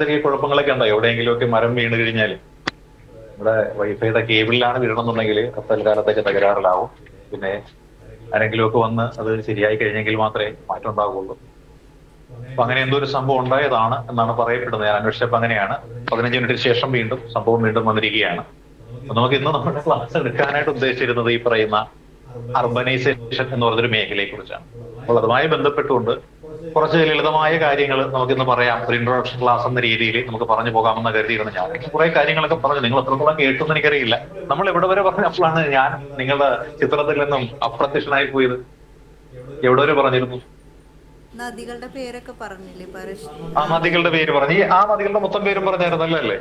ചെറിയ കുഴപ്പങ്ങളൊക്കെ ഉണ്ടോ? എവിടെയെങ്കിലുമൊക്കെ മരം വീണ് കഴിഞ്ഞാൽ നമ്മുടെ വൈഫൈയുടെ കേബിളിലാണ് വീഴണമെന്നുണ്ടെങ്കിൽ തൽക്കാലത്തേക്ക് തകരാറിലാവും. പിന്നെ ആരെങ്കിലുമൊക്കെ വന്ന് അത് ശരിയായി കഴിഞ്ഞെങ്കിൽ മാത്രമേ മാറ്റം ഉണ്ടാവുകയുള്ളൂ. അപ്പൊ അങ്ങനെ എന്തോ ഒരു സംഭവം ഉണ്ടായതാണ് എന്നാണ് പറയപ്പെടുന്നത്. ഞാൻ അന്വേഷിച്ചപ്പോൾ അങ്ങനെയാണ്. 15 മിനിറ്റിന് ശേഷം സംഭവം വീണ്ടും വന്നിരിക്കുകയാണ്. അപ്പൊ നമുക്ക് ഇന്ന് നമ്മുടെ ക്ലാസ് എടുക്കാനായിട്ട് ഉദ്ദേശിച്ചിരുന്നത് ഈ പറയുന്ന അർബനൈസേഷൻ എന്ന് പറഞ്ഞൊരു മേഖലയെ കുറിച്ചാണ്. അപ്പോൾ അതുമായി ബന്ധപ്പെട്ടുകൊണ്ട് കുറച്ച് ലളിതമായ കാര്യങ്ങൾ നമുക്കിന്ന് പറയാം. ഒരു ഇൻട്രൊഡക്ഷൻ ക്ലാസ് എന്ന രീതിയിൽ നമുക്ക് പറഞ്ഞു പോകാമെന്ന് കരുതിയിരുന്നു. ഞാൻ കുറെ കാര്യങ്ങളൊക്കെ പറഞ്ഞു. നിങ്ങൾ എത്രത്തോളം കേട്ടെന്ന് എനിക്കറിയില്ല. നമ്മൾ എവിടെ വരെ പറഞ്ഞപ്പോഴാണ് ഞാൻ നിങ്ങളുടെ ചിത്രത്തിൽ നിന്നും അപ്രത്യക്ഷനായി പോയത്? എവിടെ വരെ പറഞ്ഞിരുന്നു? നദികളുടെ പേരൊക്കെ പറഞ്ഞില്ലേ? ആ നദികളുടെ പേര് പറഞ്ഞു. ആ നദികളുടെ മൊത്തം പേരും പറഞ്ഞായിരുന്നല്ലോ അല്ലേ?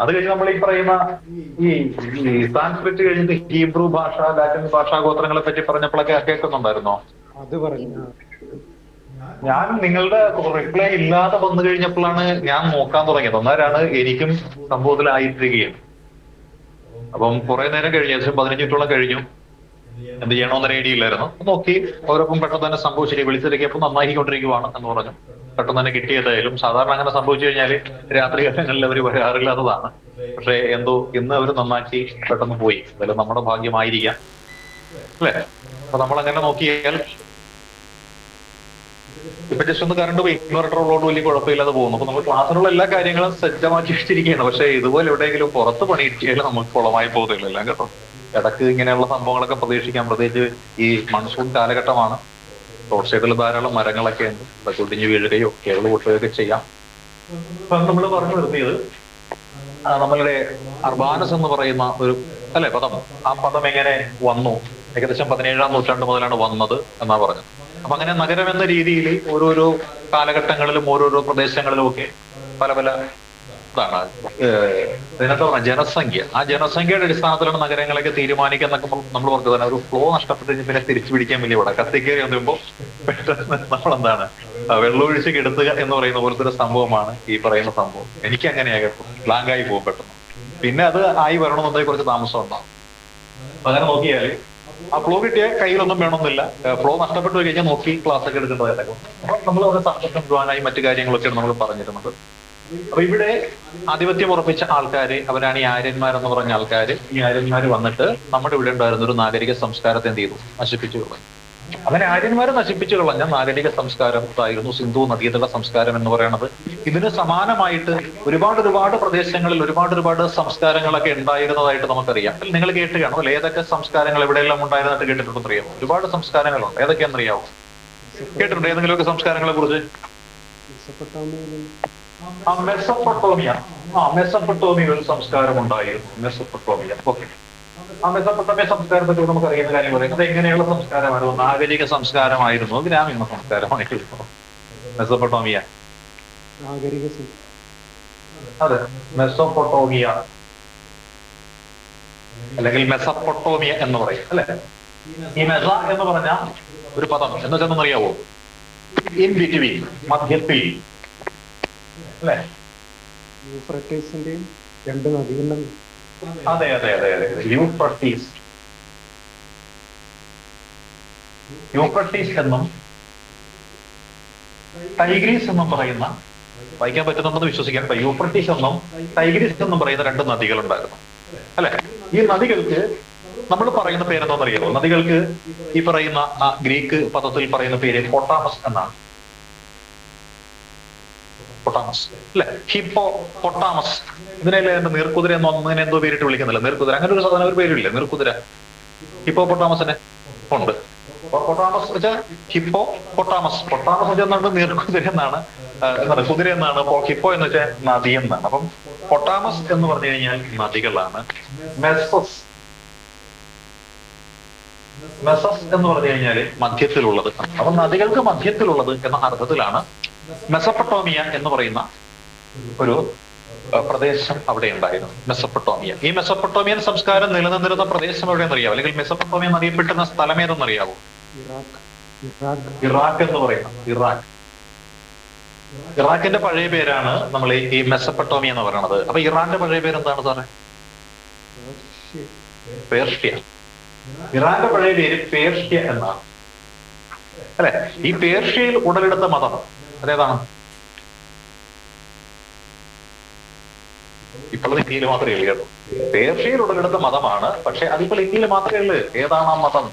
അത് കഴിഞ്ഞ് നമ്മൾ ഈ പറയുന്ന ഈ സാൻസ്ക്രിറ്റ് കഴിഞ്ഞിട്ട് ഹീബ്രു ഭാഷ, ലാറ്റിൻ ഭാഷാഗോത്രങ്ങളെ പറ്റി പറഞ്ഞപ്പോഴൊക്കെ കേൾക്കുന്നുണ്ടായിരുന്നോ? അത് പറഞ്ഞു. ഞാൻ നിങ്ങളുടെ റിപ്ലൈ ഇല്ലാതെ വന്നു കഴിഞ്ഞപ്പോഴാണ് ഞാൻ നോക്കാൻ തുടങ്ങിയത്. അന്നേരമാണ് എനിക്കും സംഭവത്തിലായിട്ടിരിക്കുകയും. അപ്പം കുറെ നേരം കഴിഞ്ഞു, ഏകദേശം 15 മിനിറ്റോളം കഴിഞ്ഞു. എന്ത് ചെയ്യണമെന്ന് ഐഡിയ ഇല്ലായിരുന്നു. നോക്കി ഓരോപ്പം പെട്ടെന്ന് തന്നെ സംഭവിച്ചിട്ട് വിളിച്ചിരിക്കപ്പോൾ നന്നായിക്കൊണ്ടിരിക്കുവാണ് എന്ന് പറഞ്ഞു. പെട്ടെന്ന് തന്നെ കിട്ടിയതായാലും. സാധാരണ അങ്ങനെ സംഭവിച്ചു കഴിഞ്ഞാൽ രാത്രി കാലങ്ങളിൽ അവർ വരാറില്ലാത്തതാണ്. പക്ഷെ എന്തോ ഇന്ന് അവർ നന്നാക്കി പെട്ടെന്ന് പോയി. അതെല്ലാം നമ്മുടെ ഭാഗ്യമായിരിക്കാം, അല്ലെ? അപ്പൊ നമ്മൾ അങ്ങനെ നോക്കിയാൽ ഇപ്പൊ ജസ്റ്റ് ഒന്ന് കറണ്ട് പോയി, ഇൻവെർട്ടറുള്ളതുകൊണ്ട് വലിയ കുഴപ്പമില്ലാതെ പോകുന്നു. അപ്പൊ നമ്മൾ ക്ലാസ്സിലുള്ള എല്ലാ കാര്യങ്ങളും സജ്ജമാക്കി വെച്ചിരിക്കുകയാണ്. പക്ഷെ ഇതുപോലെ എവിടെയെങ്കിലും പുറത്ത് പണിയിരിക്കുകയാലും നമുക്ക് കുളമായി പോകുന്നില്ല എല്ലാം, കേട്ടോ. ഇടക്ക് ഇങ്ങനെയുള്ള സംഭവങ്ങളൊക്കെ പ്രതീക്ഷിക്കാം. പ്രത്യേകിച്ച് ഈ മൺസൂൺ കാലഘട്ടമാണ്. റോഡ് സൈഡിൽ ധാരാളം മരങ്ങളൊക്കെ ഉണ്ട്. അതൊക്കെ ഒടിഞ്ഞു വീഴുകയോ കേരള പൊട്ടുകയൊക്കെ ചെയ്യാം. അപ്പൊ നമ്മൾ പറഞ്ഞു നിർത്തിയത് നമ്മളുടെ അർബാനസ് എന്ന് പറയുന്ന ഒരു പദം. ആ പദം എങ്ങനെ വന്നു? ഏകദേശം 17-ാം നൂറ്റാണ്ട് മുതലാണ് വന്നത് എന്നാ പറഞ്ഞത്. അപ്പൊ അങ്ങനെ നഗരം എന്ന രീതിയിൽ ഓരോരോ കാലഘട്ടങ്ങളിലും ഓരോരോ പ്രദേശങ്ങളിലും ഒക്കെ പല പല ഇതാണ് ഇതിനകത്ത് പറഞ്ഞ ജനസംഖ്യ. ആ ജനസംഖ്യയുടെ അടിസ്ഥാനത്തിലാണ് നഗരങ്ങളൊക്കെ തീരുമാനിക്കുക എന്നൊക്കെ നമ്മൾ പറഞ്ഞത്. തന്നെ ഒരു ഫ്ലോ നഷ്ടപ്പെട്ട് കഴിഞ്ഞാൽ പിന്നെ തിരിച്ചു പിടിക്കാൻ വലിയ ഇവിടെ കത്തിക്കയറി വന്നുമ്പോ പെട്ടെന്ന് നമ്മളെന്താണ് വെള്ളമൊഴിച്ച് കെടുത്തുക എന്ന് പറയുന്ന പോലത്തെ ഒരു സംഭവമാണ് ഈ പറയുന്ന സംഭവം. എനിക്ക് അങ്ങനെയാകും, ബ്ലാങ്ക് ആയി പോകും പെട്ടെന്ന്. പിന്നെ അത് ആയി വരണമെന്നുണ്ടെങ്കിൽ കുറച്ച് താമസം ഉണ്ടാവും. അപ്പൊ അങ്ങനെ നോക്കിയാല് ആ ഫ്ലോ കിട്ടിയ കയ്യിലൊന്നും വേണമെന്നില്ല. ഫ്ലോ നഷ്ടപ്പെട്ടു കഴിഞ്ഞാൽ നോക്കി ക്ലാസ് ഒക്കെ എടുക്കേണ്ടതായിട്ടൊക്കെ. അപ്പൊ നമ്മൾ അവിടെ സംഘർഷം മുഴുവനായി മറ്റു കാര്യങ്ങളൊക്കെയാണ് നമ്മൾ പറഞ്ഞിരുന്നത്. അപ്പൊ ഇവിടെ ആധിപത്യം ഉറപ്പിച്ച ആൾക്കാര് അവരാണ് ഈ ആര്യന്മാരെന്ന് പറഞ്ഞ ആൾക്കാര്. ഈ ആര്യന്മാര് വന്നിട്ട് നമ്മുടെ ഇവിടെ ഉണ്ടായിരുന്ന ഒരു നാഗരിക സംസ്കാരത്തെ എന്ത് ചെയ്തു? നശിപ്പിച്ചു കളഞ്ഞു. അങ്ങനെ ആര്യന്മാരെ നശിപ്പിച്ചു കളഞ്ഞ നാഗരിക സംസ്കാരത്തായിരുന്നു സിന്ധു നദീതട സംസ്കാരം എന്ന് പറയുന്നത്. ഇതിന് സമാനമായിട്ട് ഒരുപാട് പ്രദേശങ്ങളിൽ ഒരുപാട് സംസ്കാരങ്ങളൊക്കെ ഉണ്ടായിരുന്നതായിട്ട് നമുക്കറിയാം. നിങ്ങൾ കേട്ട് കാണും അല്ലെ? ഏതൊക്കെ സംസ്കാരങ്ങൾ എവിടെയെല്ലാം ഉണ്ടായിരുന്നതായിട്ട് കേട്ടിട്ടുണ്ടെന്ന് അറിയാമോ? ഒരുപാട് സംസ്കാരങ്ങളുണ്ട്. ഏതൊക്കെയാണെന്നറിയാമോ? കേട്ടിട്ടുണ്ട് ഏതെങ്കിലുമൊക്കെ സംസ്കാരങ്ങളെ കുറിച്ച്? മെസപ്പൊട്ടോമിയ ഒരു സംസ്കാരം ഉണ്ടായിരുന്നു. മെസപ്പൊട്ടോമിയ. ഓക്കെ. ആ മെസപ്പൊട്ടോമിയ സംസ്കാരത്തെ കുറിച്ച് നമുക്ക് അറിയുന്ന കാര്യം പറയുന്നത് എങ്ങനെയുള്ള സംസ്കാരമായിരുന്നു? നാഗരിക സംസ്കാരമായിരുന്നു, ഗ്രാമീണ സംസ്കാരമായിരുന്നു മെസപ്പൊട്ടോമിയ? അതെ, മെസപ്പൊട്ടോമിയ അല്ലെങ്കിൽ മെസപ്പൊട്ടോമിയ എന്ന് പറയും, അല്ലെ? ഈ മെസ എന്ന് പറഞ്ഞ ഒരു പദം എന്ന് വെച്ചാൽ അറിയാവോ? ഇൻ ബിറ്റ്വീൻ, മധ്യത്തിൽ, അല്ലെ? യൂഫ്രട്ടീസിന്റെയും 2 നദികളും. അതെ. യൂഫ്രട്ടീസ് എന്നും ടൈഗ്രീസ് എന്നും പറയുന്ന, വായിക്കാൻ പറ്റുന്നുണ്ടെന്ന് വിശ്വസിക്കാൻ. യൂഫ്രട്ടീസ് എന്നും ടൈഗ്രീസ് എന്നും പറയുന്ന 2 നദികളുണ്ടായിരുന്നു, അല്ലെ? ഈ നദികൾക്ക് നമ്മൾ പറയുന്ന പേരെന്തോന്ന് അറിയാമോ? നദികൾക്ക് ഈ പറയുന്ന ഗ്രീക്ക് പദത്തിൽ പറയുന്ന പേര് പൊട്ടാമസ് എന്നാണ്. പൊട്ടാമസ്, അല്ലെ? ഹിപ്പോ പൊട്ടാമസ്. ഇതിനല്ലേ എന്റെ നീർക്കുതിര എന്നൊന്നിനെ എന്തോ പേരിട്ട് വിളിക്കുന്നില്ല? നീർക്കുതിര, അങ്ങനെ ഒരു സാധനം ഒരു പേരില്ല, നീർക്കുതിര. ഹിപ്പോ പൊട്ടാമസിന് ഉണ്ട്. പൊട്ടാമസ് വെച്ചാൽ ഹിപ്പോ പൊട്ടാമസ്. പൊട്ടാമസ് വെച്ചാൽ നീർക്കുതിര എന്നാണ്, കുതിര എന്നാണ്. ഹിപ്പോ എന്ന് വെച്ചാൽ നദി എന്നാണ്. അപ്പം പൊട്ടാമസ് എന്ന് പറഞ്ഞു കഴിഞ്ഞാൽ നദികളാണ്. മെസസ് എന്ന് പറഞ്ഞു കഴിഞ്ഞാല് മധ്യത്തിലുള്ളത്. അപ്പൊ നദികൾക്ക് മധ്യത്തിലുള്ളത് എന്ന അർത്ഥത്തിലാണ് മെസപ്പൊട്ടോമിയ എന്ന് പറയുന്ന ഒരു പ്രദേശം അവിടെ ഉണ്ടായിരുന്നു. മെസപ്പൊട്ടോമിയ. ഈ മെസപ്പൊട്ടോമിയൻ സംസ്കാരം നിലനിന്നിരുന്ന പ്രദേശം എവിടെയെന്നറിയാവോ? അല്ലെങ്കിൽ മെസപ്പൊട്ടോമിയ എന്നറിയപ്പെടുന്ന സ്ഥലം ഏതെന്നറിയാവോ? ഇറാഖ് എന്ന് പറയുന്നത്. ഇറാഖിന്റെ പഴയ പേരാണ് നമ്മൾ ഈ മെസപ്പൊട്ടോമിയ എന്ന് പറയുന്നത്. അപ്പൊ ഇറാന്റെ പഴയ പേരെന്താണ് സാറേ? പേർഷ്യ. ഇറാന്റെ പഴയ പേര് പേർഷ്യ എന്നാണ്, അല്ലെ? ഈ പേർഷ്യയിൽ ഉടലെടുത്ത മതം അതേതാണ്? ഇപ്പോൾ ഇന്ത്യയിൽ മാത്രമേ ഉള്ളൂ കേട്ടോ. പേർഷ്യയിൽ ഉടലെടുത്ത മതമാണ്, പക്ഷെ അതിപ്പോൾ ഇന്ത്യയിൽ മാത്രമേ ഉള്ളൂ. ഏതാണ് ആ മതം?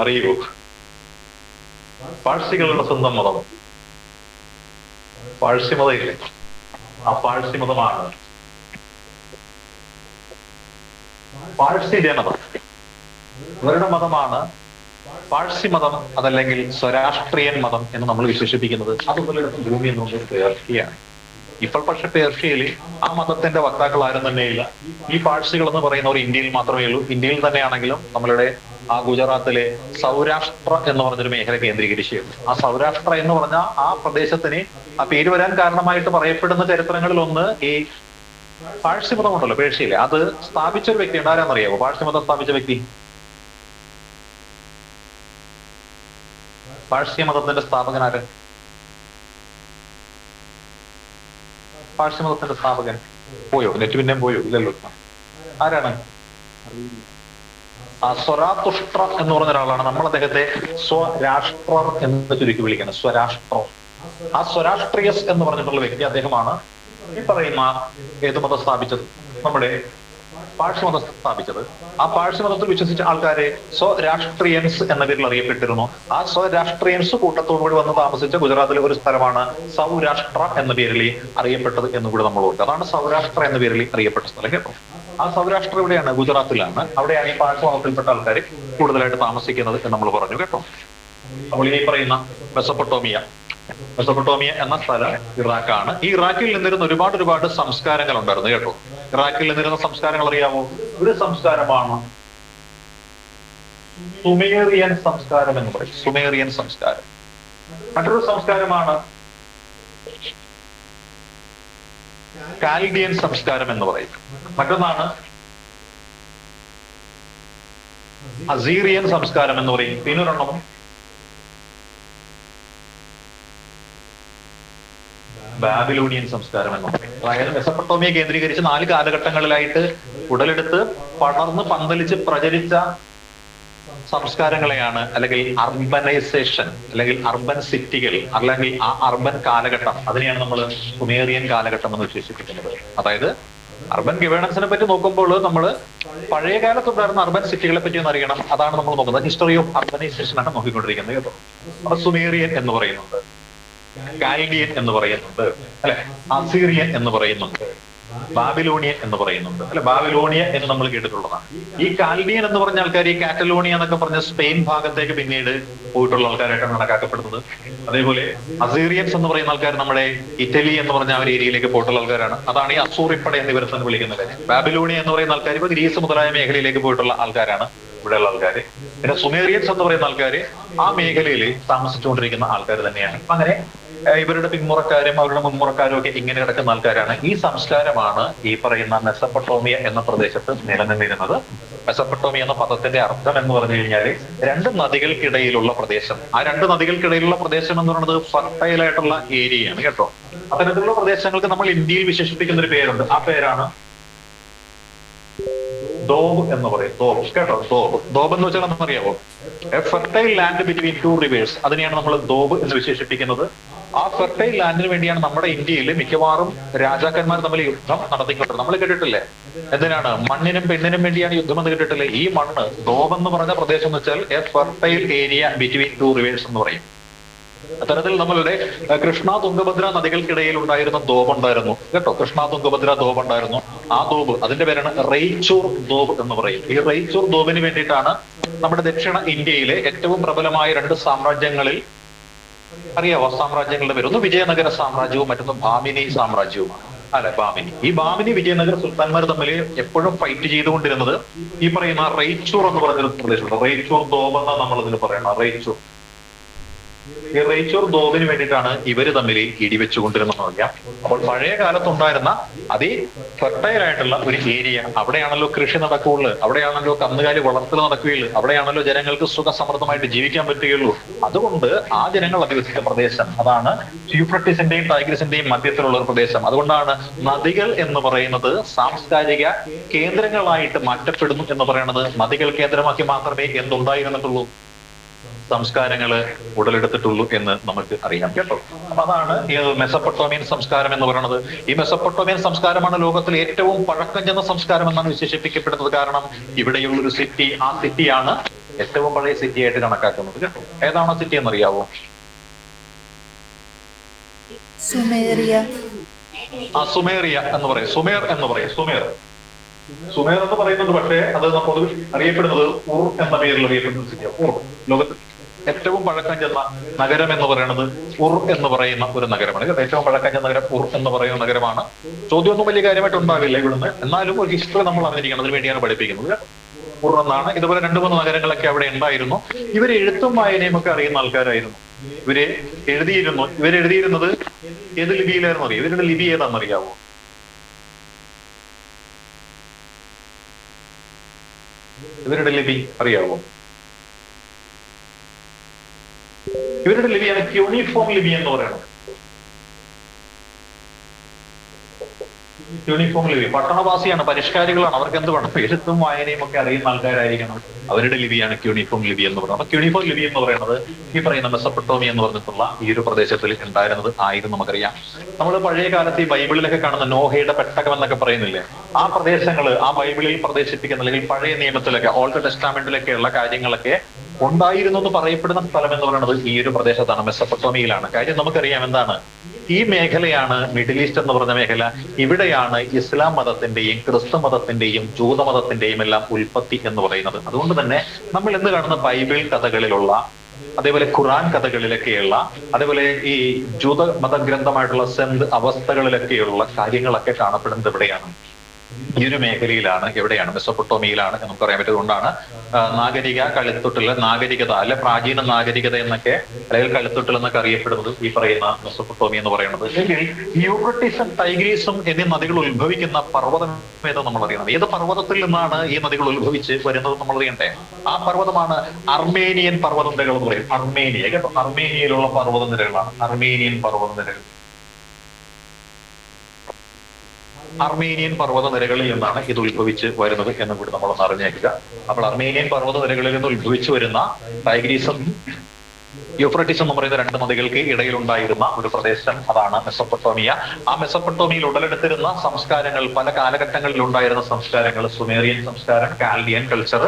അറിയൂ? പാഴ്സികളുടെ സ്വന്തം മതം, പാഴ്സി മതമില്ലേ? ആ പാഴ്സി മതമാണ് പാഴ്സി ജനത. ഇവരുടെ മതമാണ് പാഴ്സി മതം, അതല്ലെങ്കിൽ സ്വരാഷ്ട്രീയൻ മതം എന്ന് നമ്മൾ വിശേഷിപ്പിക്കുന്നത്. അതുപോലെ ഭൂമി എന്നുള്ളത് പേർഷ്യയാണ്. ഇപ്പോൾ പക്ഷെ പേർഷ്യയിൽ ആ മതത്തിന്റെ വക്താക്കൾ ആരും തന്നെയില്ല. ഈ പാഴ്സികൾ എന്ന് പറയുന്നവർ ഇന്ത്യയിൽ മാത്രമേ ഉള്ളൂ. ഇന്ത്യയിൽ തന്നെയാണെങ്കിലും നമ്മളുടെ ആ ഗുജറാത്തിലെ സൗരാഷ്ട്ര എന്ന് പറഞ്ഞൊരു മേഖല കേന്ദ്രീകരിച്ചു. ആ സൗരാഷ്ട്ര എന്ന് പറഞ്ഞ ആ പ്രദേശത്തിന് ആ പേര് വരാൻ കാരണമായിട്ട് പറയപ്പെടുന്ന ചരിത്രങ്ങളിൽ ഒന്ന് ഈ പാഴ്സി മതം ഉണ്ടല്ലോ പേർഷ്യയിലെ. അത് സ്ഥാപിച്ച ഒരു വ്യക്തി ഉണ്ടാരാന്നറിയാമോ? പാഴ്സി മതം സ്ഥാപിച്ച വ്യക്തി, പാഴ്സ്യ മതത്തിന്റെ സ്ഥാപകൻ ആര്? പാഴ്സ്യ മതത്തിന്റെ സ്ഥാപകൻ പോയോ? നെറ്റ് പിന്നെയും പോയോ? ഇല്ലല്ലോ. ആരാണ്? സ്വരാതുഷ്ട്ര എന്ന് പറഞ്ഞ ഒരാളാണ്. നമ്മൾ അദ്ദേഹത്തെ സ്വരാഷ്ട്രർ എന്ന് ചുരുക്കി വിളിക്കുന്നത്. സ്വരാഷ്ട്രർ. ആ സ്വരാഷ്ട്രിയസ് എന്ന് പറഞ്ഞിട്ടുള്ള വ്യക്തി അദ്ദേഹമാണ് ഈ പറയുന്ന ഏത് മതം സ്ഥാപിച്ചത്? നമ്മുടെ പാഴ്സി മതം സ്ഥാപിച്ചത്. ആ പാഴ്സി മതത്തിൽ വിശ്വസിച്ച ആൾക്കാരെ സ്വരാഷ്ട്രിയൻസ് എന്ന പേരിൽ അറിയപ്പെട്ടിരുന്നു. ആ സ്വരാഷ്ട്രിയൻസ് കൂട്ടത്തോടുകൂടി വന്ന് താമസിച്ച ഗുജറാത്തിലെ ഒരു സ്ഥലമാണ് സൗരാഷ്ട്ര എന്ന പേരിൽ അറിയപ്പെട്ടത് എന്നുകൂടി നമ്മൾ ഓർക്കുക. അതാണ് സൗരാഷ്ട്ര എന്ന പേരിൽ അറിയപ്പെട്ട സ്ഥലം കേട്ടോ. ആ സൗരാഷ്ട്ര എവിടെയാണ്? ഗുജറാത്തിലാണ്. അവിടെയാണ് ഈ പാഴ്സി മതത്തിൽപ്പെട്ട ആൾക്കാർ കൂടുതലായിട്ട് താമസിക്കുന്നത് എന്ന് നമ്മൾ പറഞ്ഞു കേട്ടോ. അപ്പോൾ ഈ പറയുന്ന മെസൊപ്പൊട്ടോമിയ എന്ന സ്ഥലം ഇറാഖാണ്. ഈ ഇറാഖിൽ നിന്നിരുന്ന ഒരുപാട് സംസ്കാരങ്ങൾ ഉണ്ടായിരുന്നു കേട്ടോ. ഇറാഖിൽ നിന്നിരുന്ന സംസ്കാരങ്ങൾ അറിയാമോ? ഒരു സംസ്കാരമാണ് സുമേറിയൻ സംസ്കാരം എന്ന് പറയും. സുമേറിയൻ സംസ്കാരം. മറ്റൊരു സംസ്കാരമാണ് കാൽഡിയൻ സംസ്കാരം എന്ന് പറയും. മറ്റൊന്നാണ് അസീറിയൻ സംസ്കാരം എന്ന് പറയും. പിന്നൊരെണ്ണം ബാബിലോണിയൻ സംസ്കാരം എന്ന് പറയും. അതായത് മെസൊപ്പൊട്ടോമിയ കേന്ദ്രീകരിച്ച് 4 കാലഘട്ടങ്ങളിലായിട്ട് ഉടലെടുത്ത് പടർന്ന് പന്തലിച്ച് പ്രചരിച്ച സംസ്കാരങ്ങളെയാണ്, അല്ലെങ്കിൽ അർബനൈസേഷൻ, അല്ലെങ്കിൽ അർബൻ സിറ്റികൾ, അല്ലെങ്കിൽ ആ അർബൻ കാലഘട്ടം, അതിനെയാണ് നമ്മൾ സുമേറിയൻ കാലഘട്ടം എന്ന് വിശേഷിപ്പിക്കുന്നത്. അതായത് അർബൻ ഗവേണൻസിനെ പറ്റി നോക്കുമ്പോൾ നമ്മൾ പഴയ കാലത്തുണ്ടായിരുന്ന അർബൻ സിറ്റികളെ പറ്റി ഒന്ന് അറിയണം. അതാണ് നമ്മൾ നോക്കുന്നത്. ഹിസ്റ്ററി ഓഫ് അർബനൈസേഷൻ ആണ് നോക്കിക്കൊണ്ടിരിക്കുന്നത് കേട്ടോ. അപ്പൊ സുമേറിയൻ എന്ന് പറയുന്നുണ്ട്, കാൽഡിയൻ എന്ന് പറയുന്നുണ്ട് അല്ലെ, അസീറിയൻ എന്ന് പറയുന്നുണ്ട്, ബാബിലോണിയൻ എന്ന് പറയുന്നുണ്ട് അല്ലെ. ബാബിലോണിയ എന്ന് നമ്മൾ കേട്ടിട്ടുള്ളതാണ്. ഈ കാൽഡിയൻ എന്ന് പറഞ്ഞ ആൾക്കാർ ഈ കാറ്റലോണിയ എന്നൊക്കെ പറഞ്ഞ സ്പെയിൻ ഭാഗത്തേക്ക് പിന്നീട് പോയിട്ടുള്ള ആൾക്കാരായിട്ടാണ് കണക്കാക്കപ്പെടുന്നത്. അതേപോലെ അസീറിയൻസ് എന്ന് പറയുന്ന ആൾക്കാർ നമ്മുടെ ഇറ്റലി എന്ന് പറഞ്ഞ ആ ഒരു ഏരിയയിലേക്ക് പോയിട്ടുള്ള ആൾക്കാരാണ്. അതാണ് ഈ അസൂറിപ്പട എന്നിവരെ തന്നെ വിളിക്കുന്നത്. ബാബിലോണിയ എന്ന് പറയുന്ന ആൾക്കാർ ഇപ്പൊ ഗ്രീസ് മുതലായ മേഖലയിലേക്ക് പോയിട്ടുള്ള ആൾക്കാരാണ് ഇവിടെയുള്ള ആൾക്കാര്. പിന്നെ സുമേറിയൻസ് എന്ന് പറയുന്ന ആൾക്കാര് ആ മേഖലയിൽ താമസിച്ചുകൊണ്ടിരിക്കുന്ന ആൾക്കാർ തന്നെയാണ്. അപ്പൊ അങ്ങനെ ഇവരുടെ പിന്മുറക്കാരും അവരുടെ മുൻമുറക്കാരും ഒക്കെ ഇങ്ങനെ കിടക്കുന്ന ആൾക്കാരാണ്. ഈ സംസ്കാരമാണ് ഈ പറയുന്ന മെസൊപ്പൊട്ടോമിയ എന്ന പ്രദേശത്ത് നിലനിന്നിരുന്നത്. മെസൊപ്പൊട്ടോമിയ എന്ന പദത്തിന്റെ അർത്ഥം എന്ന് പറഞ്ഞു കഴിഞ്ഞാൽ 2 നദികൾക്കിടയിലുള്ള പ്രദേശം. ആ 2 നദികൾക്കിടയിലുള്ള പ്രദേശം എന്ന് പറയുന്നത് ഫർട്ടൈൽ ആയിട്ടുള്ള ഏരിയയാണ് കേട്ടോ. അത്തരത്തിലുള്ള പ്രദേശങ്ങൾക്ക് നമ്മൾ ഇന്ത്യയിൽ വിശേഷിപ്പിക്കുന്ന ഒരു പേരുണ്ട്. ആ പേരാണ് ദോബ് എന്ന് പറയും. ദോബ് കേട്ടോ. ദോബ് എന്ന് വെച്ചാൽ നമുക്കറിയാവോ? A fertile land between 2 rivers. അതിനെയാണ് നമ്മൾ ദോബ് എന്ന് വിശേഷിപ്പിക്കുന്നത്. ആ ഫെർട്ടൈൽ ലാൻഡിന് വേണ്ടിയാണ് നമ്മുടെ ഇന്ത്യയിൽ മിക്കവാറും രാജാക്കന്മാർ തമ്മിൽ യുദ്ധം നടത്തിക്കൊണ്ടിരുന്നത്. നമ്മൾ കേട്ടിട്ടില്ലേ? എന്തിനാണ്? മണ്ണിനും പെണ്ണിനും വേണ്ടിയാണ് യുദ്ധം എന്ന് കേട്ടിട്ടില്ലേ? ഈ മണ്ണ് ദോബ് എന്ന് പറഞ്ഞ പ്രദേശം എന്ന് വെച്ചാൽ A fertile area between 2 reverse എന്ന് പറയും. അത്തരത്തിൽ നമ്മളുടെ കൃഷ്ണ തുംഗഭദ്ര നദികൾക്കിടയിൽ ഉണ്ടായിരുന്ന ദോബ് ഉണ്ടായിരുന്നു കേട്ടോ. കൃഷ്ണ തുംഗഭദ്ര ദോബ് ഉണ്ടായിരുന്നു. ആ ദോബ്, അതിന്റെ പേരാണ് റെയ്ച്ചൂർ ദോബ് എന്ന് പറയും. ഈ റെയ്ച്ചൂർ ദോബിന് വേണ്ടിയിട്ടാണ് നമ്മുടെ ദക്ഷിണ ഇന്ത്യയിലെ ഏറ്റവും പ്രബലമായ 2 സാമ്രാജ്യങ്ങളിൽ, അറിയാവോ സാമ്രാജ്യങ്ങളുടെ പേര്? ഒന്ന് വിജയനഗര സാമ്രാജ്യവും മറ്റൊന്ന് ബാമിനി സാമ്രാജ്യവുമാണ് അല്ലെ. ബാമിനി, ഈ ബാമിനി വിജയനഗര സുൽത്താൻമാർ തമ്മിൽ എപ്പോഴും ഫൈറ്റ് ചെയ്തുകൊണ്ടിരുന്നത് ഈ പറയുന്ന റെയ്ച്ചൂർ എന്ന് പറഞ്ഞൊരു പ്രദേശമുണ്ട്. റെയ്ച്ചൂർ ദോബ് എന്നാണ് നമ്മൾ ഇതിന് പറയുന്നത്. റെയ്ച്ചൂർ, ഈ റെയ്ച്ചൂർ ദോബിന് വേണ്ടിയിട്ടാണ് ഇവര് തമ്മിൽ ഇടിവെച്ചുകൊണ്ടിരുന്നത് അറിയാം. അപ്പോൾ പഴയ കാലത്തുണ്ടായിരുന്ന അതേ ഫെർട്ടൈൽ ആയിട്ടുള്ള ഒരു ഏരിയ, അവിടെയാണല്ലോ കൃഷി നടക്കുകയുള്ളൂ, അവിടെയാണല്ലോ കന്നുകാലി വളർത്തൽ നടക്കുകയുള്ളൂ, അവിടെയാണല്ലോ ജനങ്ങൾക്ക് സുഖസമൃദ്ധമായിട്ട് ജീവിക്കാൻ പറ്റുകയുള്ളൂ. അതുകൊണ്ട് ആ ജനങ്ങൾ അധിവസിച്ച പ്രദേശം അതാണ് യൂഫ്രട്ടീസിന്റെയും ടൈഗ്രിസിന്റെയും മധ്യത്തിലുള്ള ഒരു പ്രദേശം. അതുകൊണ്ടാണ് നദികൾ എന്ന് പറയുന്നത് സാംസ്കാരിക കേന്ദ്രങ്ങളായിട്ട് മാറ്റപ്പെടുന്നു എന്ന് പറയുന്നത്. നദികൾ കേന്ദ്രമാക്കി മാത്രമേ എന്തുണ്ടായിരുന്നിട്ടുള്ളൂ? സംസ്കാരങ്ങള് ഉടലെടുത്തിട്ടുള്ളൂ എന്ന് നമുക്ക് അറിയാം കേട്ടോ. അപ്പൊ അതാണ് ഈ മെസപ്പൊട്ടോമിയൻ സംസ്കാരം എന്ന് പറയുന്നത്. ഈ മെസപ്പൊട്ടോമിയൻ സംസ്കാരമാണ് ലോകത്തിലെ ഏറ്റവും പഴക്കം ചെന്ന സംസ്കാരം എന്നാണ് വിശേഷിപ്പിക്കപ്പെടുന്നത്. കാരണം ഇവിടെയുള്ള ഒരു സിറ്റി, ആ സിറ്റിയാണ് ഏറ്റവും പഴയ സിറ്റി ആയിട്ട് കണക്കാക്കുന്നത് കേട്ടോ. ഏതാണ് ആ സിറ്റി എന്നറിയാവോ? സുമേറിയ. സുമേറിയ എന്ന് പറയും. സുമേർ എന്ന് പറയും. സുമേർ എന്ന് പറയുന്നത് പക്ഷേ അത് പൊതുവെ അറിയപ്പെടുന്നത് ഉർ എന്ന പേരിൽ അറിയപ്പെടുന്ന സിറ്റിയാണ്. ഉർ, ലോകത്ത് ഏറ്റവും പഴക്കം ചെന്ന നഗരം എന്ന് പറയുന്നത് ഉർ എന്ന് പറയുന്ന ഒരു നഗരമാണ്. ഏറ്റവും പഴക്കം ചെന്ന നഗരം ഉർ എന്ന് പറയുന്ന നഗരമാണ്. ചോദ്യമൊന്നും വലിയ കാര്യമായിട്ട് ഉണ്ടാവില്ല ഇവിടുന്ന്, എന്നാലും ഒരു ഹിസ്റ്ററി നമ്മൾ അറിഞ്ഞിരിക്കണം. അതിന് വേണ്ടിയാണ് പഠിപ്പിക്കുന്നത്. ഉർ എന്നാണ്. ഇതുപോലെ 2-3 നഗരങ്ങളൊക്കെ അവിടെ ഉണ്ടായിരുന്നു. ഇവര് എഴുത്തും വായനയും ഒക്കെ അറിയുന്ന ആൾക്കാരായിരുന്നു. ഇവരെഴുതിയിരുന്നത് ഏത് ലിപിയിലായിരുന്നു അറിയാം? ഇവരുടെ ലിപി ഏതാണെന്നറിയാവോ? ഇവരുടെ ലിപി അറിയാവോ? ഇവരുടെ ലിപിയാണ് ക്യൂണിഫോം ലിപി എന്ന് പറയുന്നത്. യൂണിഫോം ലിപി. പട്ടണവാസിയാണ്, പരിഷ്കാരികളാണ്. അവർക്ക് എന്ത് വേണം? എഴുത്തും വായനയും ഒക്കെ അറിയുന്ന ആൾക്കാരായിരിക്കണം. അവരുടെ ലിപിയാണ് ക്യൂണിഫോം ലിപി എന്ന് പറയുന്നത്. അപ്പൊ ക്യൂണിഫോം ലിപി എന്ന് പറയുന്നത് ഈ പറയുന്ന മെസപ്പൊട്ടോമിയ എന്ന് പറഞ്ഞിട്ടുള്ള ഈ ഒരു പ്രദേശത്തിൽ ഉണ്ടായിരുന്നത് ആയിരുന്നു നമുക്കറിയാം. നമ്മൾ പഴയ കാലത്ത് ഈ ബൈബിളിലൊക്കെ കാണുന്ന നോഹയുടെ പെട്ടകം എന്നൊക്കെ പറയുന്നില്ലേ, ആ പ്രദേശങ്ങള് ആ ബൈബിളിൽ പ്രദേശിപ്പിക്കുന്ന അല്ലെങ്കിൽ പഴയ നിയമത്തിലൊക്കെ ഓൾഡ് ടെസ്റ്റാമെന്റിലൊക്കെ ഉള്ള കാര്യങ്ങളൊക്കെ ഉണ്ടായിരുന്നു എന്ന് പറയപ്പെടുന്ന സ്ഥലം എന്ന് പറയുന്നത് ഈ ഒരു പ്രദേശത്താണ്, മെസപ്പൊട്ടോമിയയിലാണ്. കാര്യം നമുക്കറിയാം എന്താണ്, ഈ മേഖലയാണ് മിഡിൽ ഈസ്റ്റ് എന്ന് പറഞ്ഞ മേഖല. ഇവിടെയാണ് ഇസ്ലാം മതത്തിന്റെയും ക്രിസ്തു മതത്തിന്റെയും ജൂതമതത്തിന്റെയും എല്ലാം ഉൽപ്പത്തി എന്ന് പറയുന്നത്. അതുകൊണ്ട് തന്നെ നമ്മൾ ഇന്ന് കാണുന്ന ബൈബിൾ കഥകളിലുള്ള, അതേപോലെ ഖുറാൻ കഥകളിലൊക്കെയുള്ള, അതേപോലെ ഈ ജൂത മതഗ്രന്ഥമായിട്ടുള്ള സെന്ത് അവസ്ഥകളിലൊക്കെയുള്ള കാര്യങ്ങളൊക്കെ കാണപ്പെടുന്നത് എവിടെയാണ്? ഈ ഒരു മേഖലയിലാണ്. എവിടെയാണ്? മെസപ്പൊട്ടോമിയയിലാണ് എന്ന് നമുക്കറിയാൻ പറ്റുന്നതുകൊണ്ടാണ് നാഗരിക കളിത്തൊട്ടിൽ, നാഗരികത അല്ലെ പ്രാചീന നാഗരികത എന്നൊക്കെ അല്ലെങ്കിൽ കളിത്തൊട്ടിൽ എന്നൊക്കെ അറിയപ്പെടുന്നത് ഈ പറയുന്ന മെസപ്പൊട്ടോമിയ എന്ന് പറയുന്നത്. യൂഫ്രട്ടീസും ടൈഗ്രീസും എന്നീ നദികൾ ഉത്ഭവിക്കുന്ന പർവ്വതം ഏതെന്ന് നമ്മൾ അറിയണം. ഏത് പർവ്വതത്തിൽ നിന്നാണ് ഈ നദികൾ ഉത്ഭവിച്ച് വരുന്നത് നമ്മൾ അറിയണ്ടേ? ആ പർവ്വതമാണ് അർമേനിയൻ പർവ്വതനിരകൾ എന്ന് പറയും. അർമേനിയ കേട്ടോ, അർമേനിയയിലുള്ള പർവ്വതനിരകളാണ് അർമേനിയൻ പർവ്വതനിരകൾ. അർമേനിയൻ പർവ്വതനിരകളിൽ നിന്നാണ് ഇത് ഉത്ഭവിച്ച് വരുന്നത് എന്നും കൂടി നമ്മളൊന്ന് അറിഞ്ഞേക്കുക. അപ്പോൾ അർമേനിയൻ പർവ്വതനിരകളിൽ നിന്ന് ഉത്ഭവിച്ചു വരുന്ന ടൈഗ്രീസും യൂഫ്രട്ടീസ് എന്ന് പറയുന്ന 2 നദികൾക്ക് ഇടയിലുണ്ടായിരുന്ന ഒരു പ്രദേശം, അതാണ് മെസപ്പൊട്ടോമിയ. ആ മെസപ്പൊട്ടോമിയയിൽ ഉടലെടുത്തിരുന്ന സംസ്കാരങ്ങൾ, പല കാലഘട്ടങ്ങളിൽ ഉണ്ടായിരുന്ന സംസ്കാരങ്ങൾ, സുമേറിയൻ സംസ്കാരം, Chaldean culture,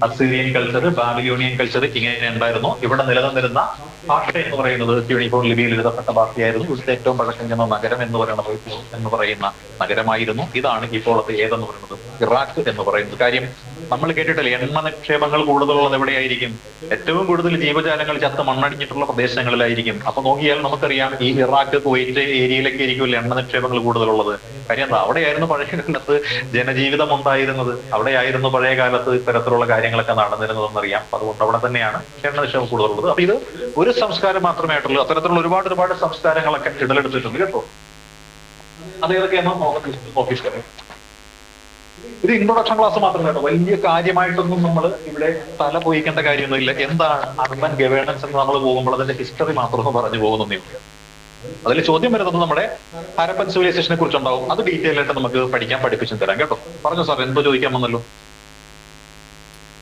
Assyrian culture, Babylonian culture, ഇങ്ങനെ ഉണ്ടായിരുന്നു. ഇവിടെ നിലനിന്നിരുന്ന ഭാഷ എന്ന് പറയുന്നത് ക്യൂണിഫോം ലിപിയിൽ എഴുതപ്പെട്ട ഭാഷയായിരുന്നു. ഇവിടുത്തെ ഏറ്റവും പഴക്കം ചെന്ന നഗരം എന്ന് പറയുന്ന നഗരമായിരുന്നു. ഇതാണ് ഇപ്പോഴത്തെ ഏതെന്ന് പറയുന്നത് ഇറാഖ് എന്ന് പറയുന്നത്. കാര്യം നമ്മൾ കേട്ടിട്ടില്ലേ, എണ്ണ നിക്ഷേപങ്ങൾ കൂടുതലുള്ളത് എവിടെയായിരിക്കും? ഏറ്റവും കൂടുതൽ ജീവജാലങ്ങൾ ചത്ത് മണ്ണടിഞ്ഞിട്ടുള്ള പ്രദേശങ്ങളിലായിരിക്കും. അപ്പൊ നോക്കിയാൽ നമുക്കറിയാം ഈ ഇറാഖ്, കുവൈറ്റ് ഏരിയയിലൊക്കെ ആയിരിക്കും എണ്ണ നിക്ഷേപങ്ങൾ കൂടുതലുള്ളത്. കാര്യം എന്താ? അവിടെയായിരുന്നു പഴയ കാലത്ത് ജനജീവിതം ഉണ്ടായിരുന്നത്. അവിടെയായിരുന്നു പഴയ കാലത്ത് ഇത്തരത്തിലുള്ള കാര്യങ്ങളൊക്കെ നടന്നിരുന്നതെന്നറിയാം. അതുകൊണ്ട് അവിടെ തന്നെയാണ് എണ്ണ നിക്ഷേപം കൂടുതലുള്ളത്. അപ്പൊ ഇത് ഒരു സംസ്കാരം മാത്രമേ ആയിട്ടുള്ളൂ. അത്തരത്തിലുള്ള ഒരുപാട് സംസ്കാരങ്ങളൊക്കെ ഇടലെടുത്തിട്ടുണ്ട് കേട്ടോ. അതേതൊക്കെയാണോ നോക്കിയിട്ട് ഇത് ഇൻട്രൊഡക്ഷൻ ക്ലാസ് മാത്രമേ കേട്ടോ. വലിയ കാര്യമായിട്ടൊന്നും നമ്മൾ ഇവിടെ തല പോയിക്കേണ്ട കാര്യമൊന്നുമില്ല. എന്താണ് അർബൻ ഗവേണൻസ് എന്ന് നമ്മൾ പോകുമ്പോൾ അതിന്റെ ഹിസ്റ്ററി മാത്രമേ പറഞ്ഞു പോകുന്നേ ഉള്ളൂ. അതിൽ ചോദ്യം വരുന്നത് നമ്മുടെ ഹരപ്പൻ സിവിലൈസേഷനെ കുറിച്ചുണ്ടാവും. അത് ഡീറ്റെയിൽ ആയിട്ട് നമുക്ക് പഠിപ്പിച്ചു തരാം കേട്ടോ. പറഞ്ഞോ സാർ, എന്തോ ചോദിക്കാൻ വന്നല്ലോ.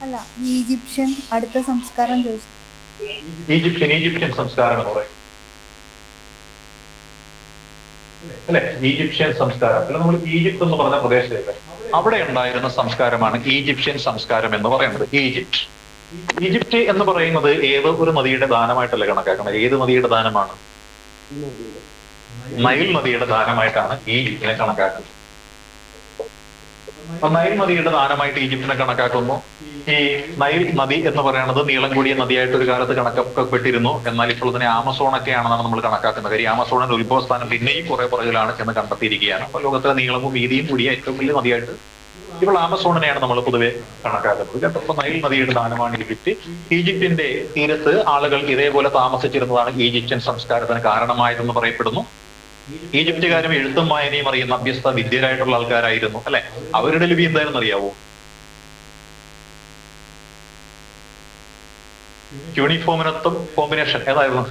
അല്ല, ഈജിപ്ഷ്യൻ അടുത്ത സംസ്കാരം ചോദിച്ചു. ഈജിപ്ഷ്യൻ സംസ്കാരം എന്ന് പറയും അല്ലെ? ഈജിപ്ഷ്യൻ സംസ്കാരം അല്ല, നമ്മൾ ഈജിപ്ത് എന്ന് പറഞ്ഞ പ്രദേശത്തേക്ക് അവിടെ ഉണ്ടായിരുന്ന സംസ്കാരമാണ് ഈജിപ്ഷ്യൻ സംസ്കാരം എന്ന് പറയുന്നത്. ഈജിപ്റ്റ് എന്ന് പറയുന്നത് ഏത് ഒരു നദിയുടെ ദാനമായിട്ടല്ല കണക്കാക്കുന്നത്. ഏത് നദിയുടെ ദാനമാണ്? നൈൽ നദിയുടെ ദാനമായിട്ടാണ് ഈജിപ്തിനെ കണക്കാക്കുന്നത്. നൈൽ നദിയുടെ ദാനമായിട്ട് ഈജിപ്തിനെ കണക്കാക്കുന്നു. ഈ നൈൽ നദി എന്ന് പറയുന്നത് നീളം കൂടിയ നദിയായിട്ട് ഒരു കാലത്ത് കണക്കാക്കപ്പെട്ടിരുന്നു. എന്നാൽ ഇപ്പോൾ തന്നെ ആമസോണൊക്കെയാണെന്നാണ് നമ്മൾ കണക്കാക്കുന്നത്. കാര്യം ആമസോണിന്റെ ഉത്ഭവസ്ഥാനം പിന്നെയും കുറെ പുറകിലാണ് എന്ന് കണ്ടെത്തിയിരിക്കുകയാണ്. അപ്പൊ ലോകത്തിലെ നീളവും വീതിയും കൂടിയ ഏറ്റവും വലിയ നദിയായിട്ട് ഇപ്പോൾ ആമസോണിനെയാണ് നമ്മൾ പൊതുവെ കണക്കാക്കുന്നത് കേട്ടോ. അപ്പൊ നൈൽ നദിയുടെ ദാനമാണ് ഈജിപ്റ്റ്. ഈജിപ്തിന്റെ തീരത്ത് ആളുകൾ ഇതേപോലെ താമസിച്ചിരുന്നതാണ് ഈജിപ്ഷ്യൻ സംസ്കാരത്തിന് കാരണമായതെന്ന് പറയപ്പെടുന്നു. ഈജിപ്തുകാരും എഴുത്തും വായനയും അറിയുന്ന അഭ്യസ്ത വിദ്യരായിട്ടുള്ള ആൾക്കാരായിരുന്നു അല്ലെ? അവരുടെ ലിപി എന്തായിരുന്നു അറിയാവോ? യൂണിഫോമിനൊത്തും കോമ്പിനേഷൻ ഏതായിരുന്നു?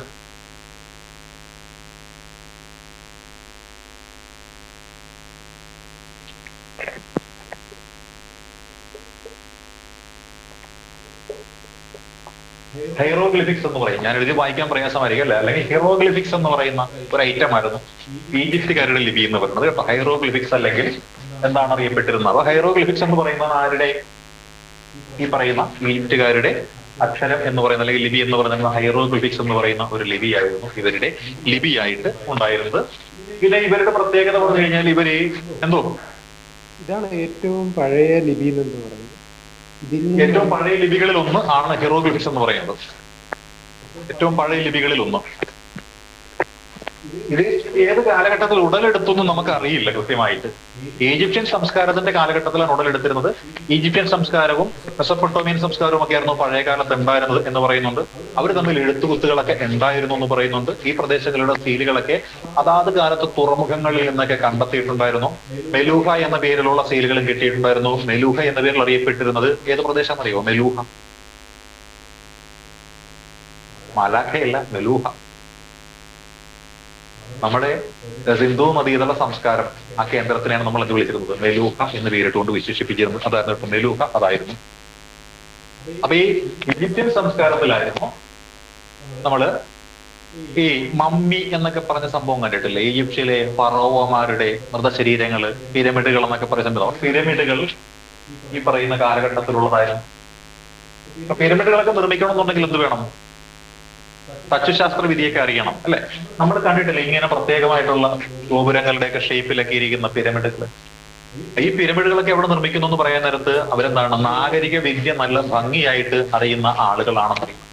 ഹൈറോഗ്ലിഫിക്സ് എന്ന് പറയും. ഞാൻ എഴുതി വായിക്കാൻ പ്രയാസമായിരിക്കും അല്ലെ, അല്ലെങ്കിൽ ഹീറോഗ്ലിഫിക്സ് എന്ന് പറയുന്ന ഒരു ഐറ്റം ആയിരുന്നു ഈജിപ്തുകാരുടെ ലിപി എന്ന് പറയുന്നത് കേട്ടോ. ഹൈറോഗ്ലിഫിക്സ് അല്ലെങ്കിൽ എന്താണ് അറിയപ്പെട്ടിരുന്നത്. അപ്പൊ ഹൈറോഗ്ലിഫിക്സ് എന്ന് പറയുന്നത് ആരുടെ, ഈ പറയുന്ന ഈജിപ്തുകാരുടെ അക്ഷരം എന്ന് പറയുന്ന അല്ലെങ്കിൽ ലിപി എന്ന് പറയുന്നത് ഹൈറോഗ്ലിഫിക്സ് എന്ന് പറയുന്ന ഒരു ലിപിയായിരുന്നു ഇവരുടെ ലിപിയായിട്ട് ഉണ്ടായിരുന്നത്. പിന്നെ ഇവരുടെ പ്രത്യേകത പറഞ്ഞു കഴിഞ്ഞാൽ ഇവര് എന്തോ ഇതാണ് ഏറ്റവും പഴയ ലിപി എന്ന് പറയുന്നത്. ഇതിൽ നിന്ന് ഏറ്റവും പഴയ ലിപികളിൽ ഒന്ന് ആണ് ഹീറോഗ്ലിഫിക്സ് എന്ന് പറയുന്നത്. ഏറ്റവും പഴയ ലിപികളിൽ ഒന്ന്. ഇത് ഏത് കാലഘട്ടത്തിൽ ഉടലെടുത്തു എന്ന് നമുക്ക് അറിയില്ല കൃത്യമായിട്ട്. ഈജിപ്ഷ്യൻ സംസ്കാരത്തിന്റെ കാലഘട്ടത്തിലാണ് ഉടലെടുത്തിരുന്നത്. ഈജിപ്ഷ്യൻ സംസ്കാരവും മെസപ്പൊട്ടോമിയൻ സംസ്കാരവും ഒക്കെ ആയിരുന്നു പഴയ കാലത്ത് ഉണ്ടായിരുന്നത് എന്ന് പറയുന്നുണ്ട്. അവർ തമ്മിൽ എഴുത്തുകുത്തുകളൊക്കെ ഉണ്ടായിരുന്നു എന്ന് പറയുന്നുണ്ട്. ഈ പ്രദേശങ്ങളുടെ സീലുകളൊക്കെ അതാത് കാലത്ത് തുറമുഖങ്ങളിൽ നിന്നൊക്കെ കണ്ടെത്തിയിട്ടുണ്ടായിരുന്നു. മെലൂഹ എന്ന പേരിലുള്ള സീലുകളും കിട്ടിയിട്ടുണ്ടായിരുന്നു. മെലൂഹ എന്ന പേരിൽ അറിയപ്പെട്ടിരുന്നത് ഏത് പ്രദേശം അറിയോ? മെലൂഹ. മലാഖയല്ല, മെലൂഹ. നമ്മുടെ സിന്ധു നദീതല സംസ്കാരം ആ കേന്ദ്രത്തിനെയാണ് നമ്മൾ എന്ത് വിളിച്ചിരുന്നത്? മെലൂഹ എന്ന് പേരിട്ടുകൊണ്ട് വിശേഷിപ്പിച്ചിരുന്നത്. അതായിരുന്നു മെലൂഹ, അതായിരുന്നു. അപ്പൊ ഈ ഈജിപ്ഷ്യൻ സംസ്കാരത്തിലായിരുന്നു നമ്മള് ഈ മമ്മി എന്നൊക്കെ പറഞ്ഞ സംഭവം കണ്ടിട്ടില്ലേ? ഈജിപ്തിലെ ഫറോവമാരുടെ മൃതശരീരങ്ങള്, പിരമിഡുകൾ എന്നൊക്കെ പറയുന്നുണ്ടോ? പിരമിഡുകൾ ഈ പറയുന്ന കാലഘട്ടത്തിലുള്ളതായിരുന്നു. അപ്പൊ പിരമിഡുകളൊക്കെ നിർമ്മിക്കണമെന്നുണ്ടെങ്കിൽ എന്ത് വേണം? തച്ചുശാസ്ത്ര വിധിയൊക്കെ അറിയണം അല്ലെ? നമ്മൾ കണ്ടിട്ടില്ല ഇങ്ങനെ പ്രത്യേകമായിട്ടുള്ള ഗോപുരങ്ങളുടെയൊക്കെ ഷേപ്പിലൊക്കെ ഇരിക്കുന്ന പിരമിഡുകൾ. ഈ പിരമിഡുകളൊക്കെ എവിടെ നിർമ്മിക്കുന്നു എന്ന് പറയാൻ നേരത്ത് അവരെന്താണ്, നാഗരിക വിദ്യ നല്ല ഭംഗിയായിട്ട് അറിയുന്ന ആളുകളാണെന്നറിയുന്നത്.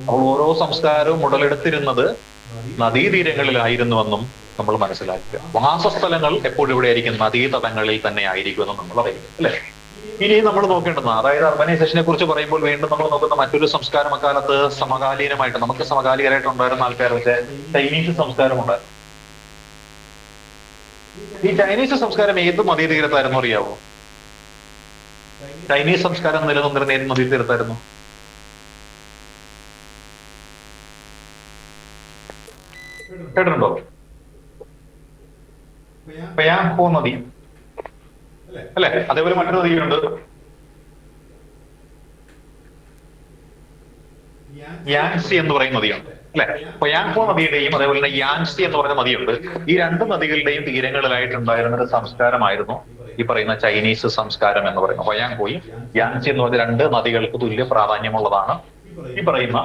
അപ്പോൾ ഓരോ സംസ്കാരവും ഉടലെടുത്തിരുന്നത് നദീതീരങ്ങളിലായിരുന്നുവെന്നും നമ്മൾ മനസ്സിലാക്കുക. വാസസ്ഥലങ്ങൾ എപ്പോഴും ഇവിടെ ആയിരിക്കും, നദീതടങ്ങളിൽ തന്നെ ആയിരിക്കുമെന്നും നമ്മൾ അറിയിക്കും അല്ലെ? ഇനി നമ്മൾ നോക്കേണ്ടത്, അതായത് അർബനൈസേഷനെ കുറിച്ച് പറയുമ്പോൾ വീണ്ടും നമ്മൾ നോക്കുന്ന മറ്റൊരു സംസ്കാരം അക്കാലത്ത് സമകാലീനമായിട്ട് നമുക്ക് സമകാലികരായിട്ട് ഉണ്ടായിരുന്ന ആൾക്കാരൊക്കെ ചൈനീസ് സംസ്കാരം ഉണ്ടായിരുന്നു. ഈ ചൈനീസ് സംസ്കാരം ഏത് നദീതീരത്തായിരുന്നു അറിയാവോ? ചൈനീസ് സംസ്കാരം നിലനിന്നിരുന്ന ഏത് നദീതീരത്തായിരുന്നു? കേട്ടിട്ടുണ്ടോ? പയാഹോ നദി അല്ലെ? അതേപോലെ മറ്റൊരു നദിയുണ്ട്, യാൻസി എന്ന് പറയുന്ന നദിയുണ്ട് അല്ലെ? പയാഹോ നദിയുടെയും അതേപോലെ തന്നെ യാൻസി എന്ന് പറയുന്ന നദിയുണ്ട്. ഈ രണ്ട് നദികളുടെയും തീരങ്ങളിലായിട്ടുണ്ടായിരുന്ന ഒരു സംസ്കാരമായിരുന്നു ഈ പറയുന്ന ചൈനീസ് സംസ്കാരം എന്ന് പറയുന്നത്. പയാഹോയും യാൻസി എന്ന് പറയുന്ന രണ്ട് നദികൾക്ക് തുല്യ പ്രാധാന്യമുള്ളതാണ് ഈ പറയുന്ന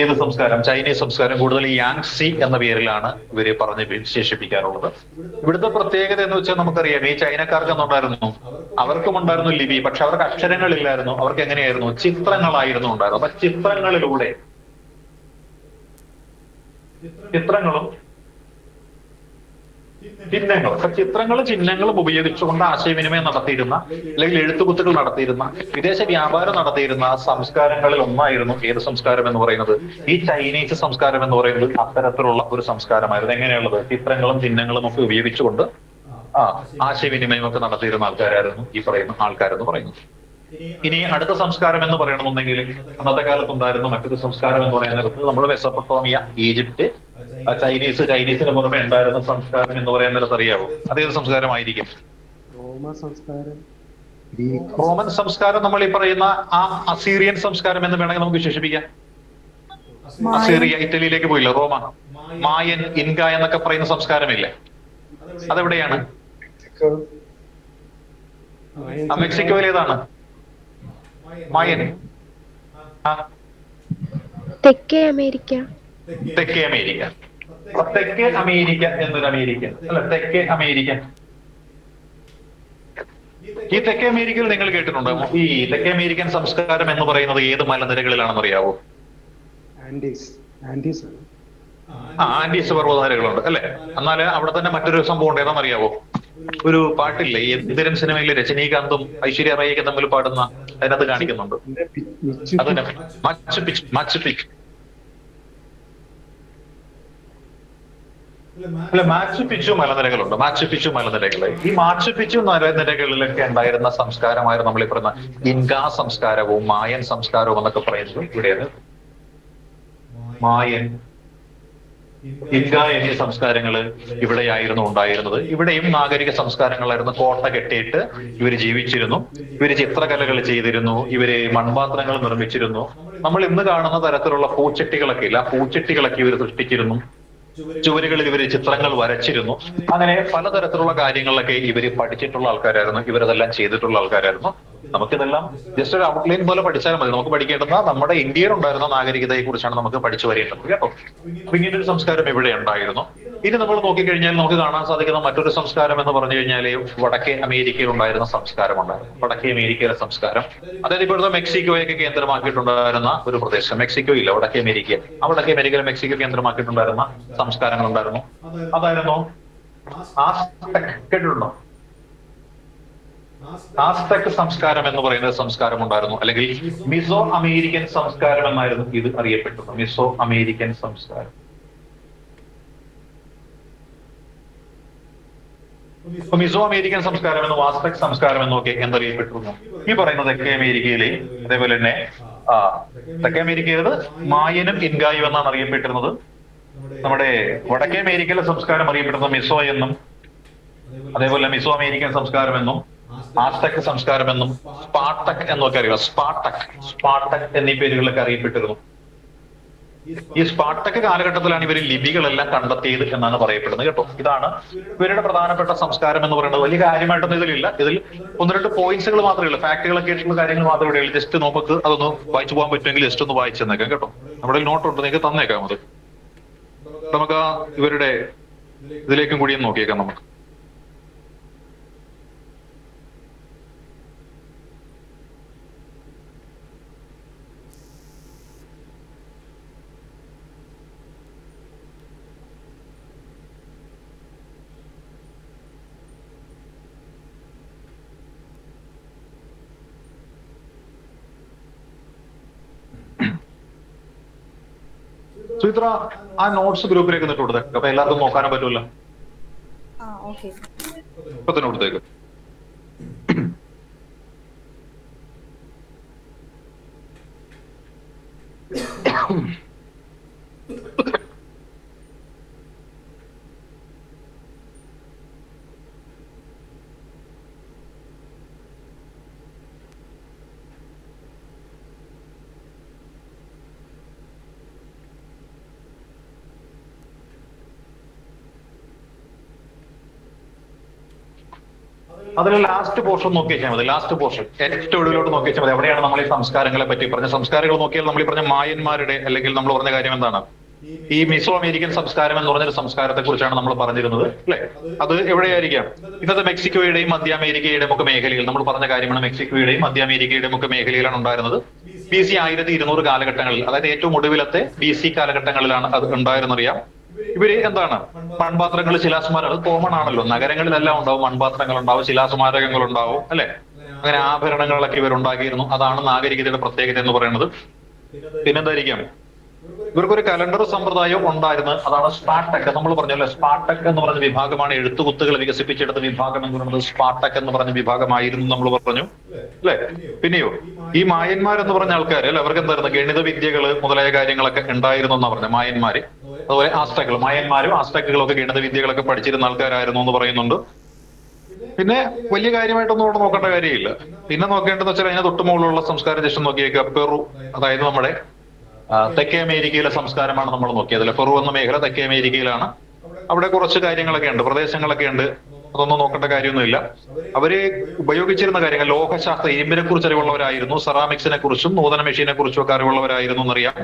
ഏത് സംസ്കാരം? ചൈനീസ് സംസ്കാരം. കൂടുതൽ ഈ യാങ്സി എന്ന പേരിലാണ് ഇവരെ പറഞ്ഞ് വിശേഷിപ്പിക്കാറുള്ളത്. ഇവിടുത്തെ പ്രത്യേകത എന്ന് വെച്ചാൽ നമുക്കറിയാം, ഈ ചൈനക്കാർക്ക് എന്നുണ്ടായിരുന്നു, അവർക്കും ഉണ്ടായിരുന്നു ലിപി, പക്ഷെ അവർക്ക് അക്ഷരങ്ങളില്ലായിരുന്നു. അവർക്ക് എങ്ങനെയായിരുന്നു? ചിത്രങ്ങളായിരുന്നു ഉണ്ടായിരുന്നു. അപ്പൊ ചിത്രങ്ങളിലൂടെ ചിത്രങ്ങളും ചിഹ്നങ്ങളും, അപ്പൊ ചിത്രങ്ങളും ചിഹ്നങ്ങളും ഉപയോഗിച്ചുകൊണ്ട് ആശയവിനിമയം നടത്തിയിരുന്ന അല്ലെങ്കിൽ എഴുത്തുകുത്തുകൾ നടത്തിയിരുന്ന, വിദേശ വ്യാപാരം നടത്തിയിരുന്ന സംസ്കാരങ്ങളിൽ ഒന്നായിരുന്നു ഏത് സംസ്കാരം എന്ന് പറയുന്നത്? ഈ ചൈനീസ് സംസ്കാരം എന്ന് പറയുന്നത് അത്തരത്തിലുള്ള ഒരു സംസ്കാരമായിരുന്നു. എങ്ങനെയുള്ളത്? ചിത്രങ്ങളും ചിഹ്നങ്ങളും ഒക്കെ ഉപയോഗിച്ചുകൊണ്ട് ആശയവിനിമയം ഒക്കെ നടത്തിയിരുന്ന ആൾക്കാരായിരുന്നു ഈ പറയുന്ന ആൾക്കാരെന്ന് പറയുന്നത്. ഇനി അടുത്ത സംസ്കാരം എന്ന് പറയണമെന്നുണ്ടെങ്കിൽ അന്നത്തെ കാലത്തുണ്ടായിരുന്ന മറ്റൊരു സംസ്കാരം എന്ന് പറയുന്നത് നമ്മൾ മെസപ്പൊട്ടോമിയ, ഈജിപ്റ്റ്, ചൈനീസിന് പുറമെ ഉണ്ടായിരുന്ന സംസ്കാരം എന്ന് പറയാൻ നേരത്ത് അറിയാവോ? അതേത് സംസ്കാരമായിരിക്കും? റോമൻ സംസ്കാരം. നമ്മൾ ഈ പറയുന്ന ആ അസീറിയൻ സംസ്കാരം എന്ന് വേണമെങ്കിൽ നമുക്ക് വിശേഷിപ്പിക്കാം. അസീറിയ ഇറ്റലിയിലേക്ക് പോയില്ല, റോമ. മായൻ, ഇൻക എന്നൊക്കെ പറയുന്ന സംസ്കാരമില്ലേ? അതെവിടെയാണ്? മെക്സിക്കോയിലേതാണ് മായൻ? തെക്കേ അമേരിക്ക. തെക്കേ അമേരിക്ക. തെക്കേ അമേരിക്ക എന്നൊരു അമേരിക്ക അല്ല, തെക്കേ അമേരിക്ക. ഈ തെക്കേ അമേരിക്കയിൽ നിങ്ങൾ കേട്ടിട്ടുണ്ടോ? ഈ തെക്കേ അമേരിക്കൻ സംസ്കാരം എന്ന് പറയുന്നത് ഏത് മലനിരകളിലാണെന്ന് അറിയാവോ? ആൻഡീസ് പർവ്വതനിരകളുണ്ട് അല്ലെ? എന്നാൽ അവിടെ തന്നെ മറ്റൊരു സംഭവം ഉണ്ട്, ഏതാണെന്ന് അറിയാവോ? ഒരു പാട്ടില്ലേ, ഇന്ത്യൻ സിനിമയിലെ രജനീകാന്തും ഐശ്വര്യ റായിയൊക്കെ തമ്മിൽ പാടുന്ന, അതിനകത്ത് കാണിക്കുന്നുണ്ട്. അതന്നെ മാച്ചു പിച്ചു. അല്ല, മാച്ചു പിച്ചു മലനിരകളുണ്ട്. മാച്ചു പിച്ചു മലനിരകള്. ഈ മാച്ചു പിച്ചു മലനിരകളിലൊക്കെ ഉണ്ടായിരുന്ന സംസ്കാരമായിരുന്നു നമ്മൾ ഈ പറയുന്ന ഇൻകാ സംസ്കാരവും മായൻ സംസ്കാരവും എന്നൊക്കെ പറയുന്നത്. ഇവിടെയാണ് മായൻ, ഇൻക എന്നീ സംസ്കാരങ്ങള് ഇവിടെയായിരുന്നു ഉണ്ടായിരുന്നത്. ഇവിടെയും നാഗരിക സംസ്കാരങ്ങളായിരുന്നു. കോട്ട കെട്ടിയിട്ട് ഇവര് ജീവിച്ചിരുന്നു. ഇവര് ചിത്രകലകൾ ചെയ്തിരുന്നു. ഇവര് മൺപാത്രങ്ങൾ നിർമ്മിച്ചിരുന്നു. നമ്മൾ ഇന്ന് കാണുന്ന തരത്തിലുള്ള പൂച്ചട്ടികളൊക്കെ ഇല്ല, ആ പൂച്ചട്ടികളൊക്കെ ഇവർ സൃഷ്ടിച്ചിരുന്നു. ചുവരുകളിൽ ഇവര് ചിത്രങ്ങൾ വരച്ചിരുന്നു. അങ്ങനെ പലതരത്തിലുള്ള കാര്യങ്ങളിലൊക്കെ ഇവര് പഠിച്ചിട്ടുള്ള ആൾക്കാരായിരുന്നു. ഇവരതെല്ലാം ചെയ്തിട്ടുള്ള ആൾക്കാരായിരുന്നു. നമുക്കിതെല്ലാം ജസ്റ്റ് ഒരു ഔട്ട്ലൈൻ പോലെ പഠിച്ചാൽ മതി. നമുക്ക് പഠിക്കേണ്ടുന്ന നമ്മുടെ ഇന്ത്യയിൽ ഉണ്ടായിരുന്ന നാഗരികതയെ കുറിച്ചാണ് നമുക്ക് പഠിച്ചു വരേണ്ടത് കേട്ടോ. അപ്പൊ ഇങ്ങനെ ഒരു സംസ്കാരം ഇവിടെ ഉണ്ടായിരുന്നു. ഇനി നമ്മൾ നോക്കിക്കഴിഞ്ഞാൽ നമുക്ക് കാണാൻ സാധിക്കുന്ന മറ്റൊരു സംസ്കാരം എന്ന് പറഞ്ഞു കഴിഞ്ഞാൽ വടക്കേ അമേരിക്കയിൽ ഉണ്ടായിരുന്ന സംസ്കാരം ഉണ്ടായിരുന്നു. വടക്കേ അമേരിക്കയിലെ സംസ്കാരം, അതായത് ഇപ്പോഴത്തെ മെക്സിക്കോയൊക്കെ കേന്ദ്രമാക്കിയിട്ടുണ്ടായിരുന്ന ഒരു പ്രദേശം. മെക്സിക്കോ ഇല്ല, വടക്കേ അമേരിക്ക. ആ വടക്കേ അമേരിക്കയിലെ മെക്സിക്കോ കേന്ദ്രമാക്കിയിട്ടുണ്ടായിരുന്ന സംസ്കാരങ്ങൾ ഉണ്ടായിരുന്നു. അതായിരുന്നു ആസ്തെക്. കേട്ടിട്ടുണ്ടോ? ആസ്തെക് സംസ്കാരം എന്ന് പറയുന്ന സംസ്കാരം ഉണ്ടായിരുന്നു. അല്ലെങ്കിൽ മിസോ അമേരിക്കൻ സംസ്കാരം എന്നായിരുന്നു ഇത് അറിയപ്പെട്ടത്. മിസോ അമേരിക്കൻ സംസ്കാരം. മിസോ അമേരിക്കൻ സംസ്കാരം എന്നും ആസ്തെക് സംസ്കാരം എന്നൊക്കെ എന്തറിയപ്പെട്ടിരുന്നു? ഈ പറയുന്ന തെക്കേ അമേരിക്കയിലെ, അതേപോലെ തന്നെ തെക്കേ അമേരിക്കയിലത് മായനും ഇൻകായും എന്നാണ് അറിയപ്പെട്ടിരുന്നത്. നമ്മുടെ വടക്കേ അമേരിക്കയിലെ സംസ്കാരം അറിയപ്പെടുന്നത് മിസോ എന്നും, അതേപോലെ മിസോ അമേരിക്കൻ സംസ്കാരം എന്നും, ആസ്തെക് സംസ്കാരം എന്നും, സ്പാർട്ടക് എന്നൊക്കെ അറിയാം. സ്പാർട്ടക് എന്നീ പേരുകളൊക്കെ അറിയപ്പെട്ടിരുന്നു. ഈ സ്പാർട്ടക് കാലഘട്ടത്തിലാണ് ഇവർ ലിപികളെല്ലാം കണ്ടെത്തിയത് എന്നാണ് പറയപ്പെടുന്നത് കേട്ടോ. ഇതാണ് ഇവരുടെ പ്രധാനപ്പെട്ട സംസ്കാരം എന്ന് പറയുന്നത്. വലിയ കാര്യമായിട്ടൊന്നും ഇതിലില്ല. ഇതിൽ ഒന്ന് രണ്ട് പോയിന്റ്സുകൾ മാത്രമേ ഉള്ളൂ, ഫാക്ടുകളൊക്കെ ആയിട്ടുള്ള കാര്യങ്ങൾ മാത്രമേ ഉള്ളൂ. ജസ്റ്റ് നമുക്ക് അതൊന്ന് വായിച്ചു പോകാൻ പറ്റുമെങ്കിൽ ജസ്റ്റ് ഒന്ന് വായിച്ചു തന്നേക്കാം കേട്ടോ. നമ്മുടെ നോട്ടുണ്ട്, നിങ്ങൾക്ക് തന്നേക്കാം. അത് നമുക്ക് ഇവരുടെ ഇതിലേക്കും കൂടി നോക്കിയേക്കാം നമുക്ക്. സുചിത്ര, ആ നോട്ട്സ് ഗ്രൂപ്പിലേക്ക് ഇട്ട് കൊടുത്തേ. അപ്പൊ എല്ലാവർക്കും നോക്കാനും പറ്റൂല. ഇപ്പൊ തന്നെ കൊടുത്തേക്ക്. അതിൽ ലാസ്റ്റ് പോർഷൻ നോക്കി വെച്ചാൽ മതി. ലാസ്റ്റ് പോർഷൻ ഏറ്റവും ഒടുവിലോട്ട് നോക്കി വെച്ചാൽ മതി. എവിടെയാണ് നമ്മൾ ഈ സംസ്കാരങ്ങളെ പറ്റി പറഞ്ഞ സംസ്കാരങ്ങൾ നോക്കിയാൽ നമ്മൾ ഈ പറഞ്ഞ മായന്മാരുടെ, അല്ലെങ്കിൽ നമ്മൾ പറഞ്ഞ കാര്യം എന്താണ്, ഈ മിസോ അമേരിക്കൻ സംസ്കാരം എന്ന് പറഞ്ഞൊരു സംസ്കാരത്തെ കുറിച്ചാണ് നമ്മൾ പറഞ്ഞിരുന്നത് അല്ലെ. അത് എവിടെയായിരിക്കാം? ഇന്നത്തെ മെക്സിക്കോയുടെയും മധ്യ അമേരിക്കയുടെയും ഒക്കെ മേഖലയിൽ നമ്മൾ പറഞ്ഞ കാര്യമാണ്. മെക്സിക്കോയുടെയും മധ്യ അമേരിക്കയുടെയും ഒക്കെ മേഖലയിലാണ് ഉണ്ടായിരുന്നത്. BC 1200 കാലഘട്ടങ്ങളിൽ, അതായത് ഏറ്റവും ഒടുവിലത്തെ BC കാലഘട്ടങ്ങളിലാണ് അത് ഉണ്ടായിരുന്നറിയാം. ഇവര് എന്താണ്, മൺപാത്രങ്ങൾ, ശിലാസ്മാരകൾ കോമൺ ആണല്ലോ. നഗരങ്ങളിലെല്ലാം ഉണ്ടാവും, മൺപാത്രങ്ങൾ ഉണ്ടാവും, ശിലാസ്മാരകങ്ങൾ ഉണ്ടാവും അല്ലെ. അങ്ങനെ ആഭരണങ്ങളൊക്കെ ഇവരുണ്ടാക്കിയിരുന്നു. അതാണ് നാഗരികതയുടെ പ്രത്യേകത എന്ന് പറയുന്നത്. പിന്നെന്തായിരിക്കാം, ഇവർക്കൊരു കലണ്ടർ സമ്പ്രദായം ഉണ്ടായിരുന്നു. അതാണ് സ്പാർട്ടക്. നമ്മൾ പറഞ്ഞല്ലോ, സ്പാർട്ടക് എന്ന് പറഞ്ഞ വിഭാഗമാണ് എഴുത്തുകുത്തുകൾ വികസിപ്പിച്ചെടുത്ത വിഭാഗം എന്ന് പറയുന്നത്. സ്പാർട്ടക് എന്ന് പറഞ്ഞ വിഭാഗമായിരുന്നു നമ്മൾ പറഞ്ഞു അല്ലെ. പിന്നെയോ ഈ മായന്മാരെന്ന് പറഞ്ഞ ആൾക്കാർ അല്ലെ, അവർക്ക് എന്തായിരുന്നു, ഗണിത വിദ്യകള് മുതലായ കാര്യങ്ങളൊക്കെ ഉണ്ടായിരുന്നു എന്നാ പറഞ്ഞത് മായന്മാര്. അതുപോലെ ആസ്തകൾ, മായന്മാരും ആസ്തക്കുകളും ഒക്കെ ഗണിത വിദ്യകളൊക്കെ പഠിച്ചിരുന്ന ആൾക്കാരായിരുന്നു എന്ന് പറയുന്നുണ്ട്. പിന്നെ വലിയ കാര്യമായിട്ടൊന്നും അവിടെ നോക്കേണ്ട കാര്യമില്ല. പിന്നെ നോക്കേണ്ടതെന്ന് വെച്ചാൽ അതിന് തൊട്ട് മുകളിലുള്ള സംസ്കാരം ജസ്റ്റ് നോക്കിയേക്കുക. പെറു, അതായത് നമ്മുടെ തെക്കേ അമേരിക്കയിലെ സംസ്കാരമാണ് നമ്മൾ നോക്കിയത് അല്ലെ. പെറു എന്ന മേഖല തെക്കേ അമേരിക്കയിലാണ്. അവിടെ കുറച്ച് കാര്യങ്ങളൊക്കെ ഉണ്ട്, പ്രദേശങ്ങളൊക്കെ ഉണ്ട്. അതൊന്നും നോക്കേണ്ട കാര്യമൊന്നുമില്ല. അവര് ഉപയോഗിച്ചിരുന്ന കാര്യങ്ങൾ, ലോഹശാസ്ത്ര, ഇരുമ്പിനെ കുറിച്ച് അറിവുള്ളവരായിരുന്നു. സെറാമിക്സിനെ കുറിച്ചും നൂതന മെഷീനെ കുറിച്ചും ഒക്കെ അറിവുള്ളവരായിരുന്നു എന്നറിയാം.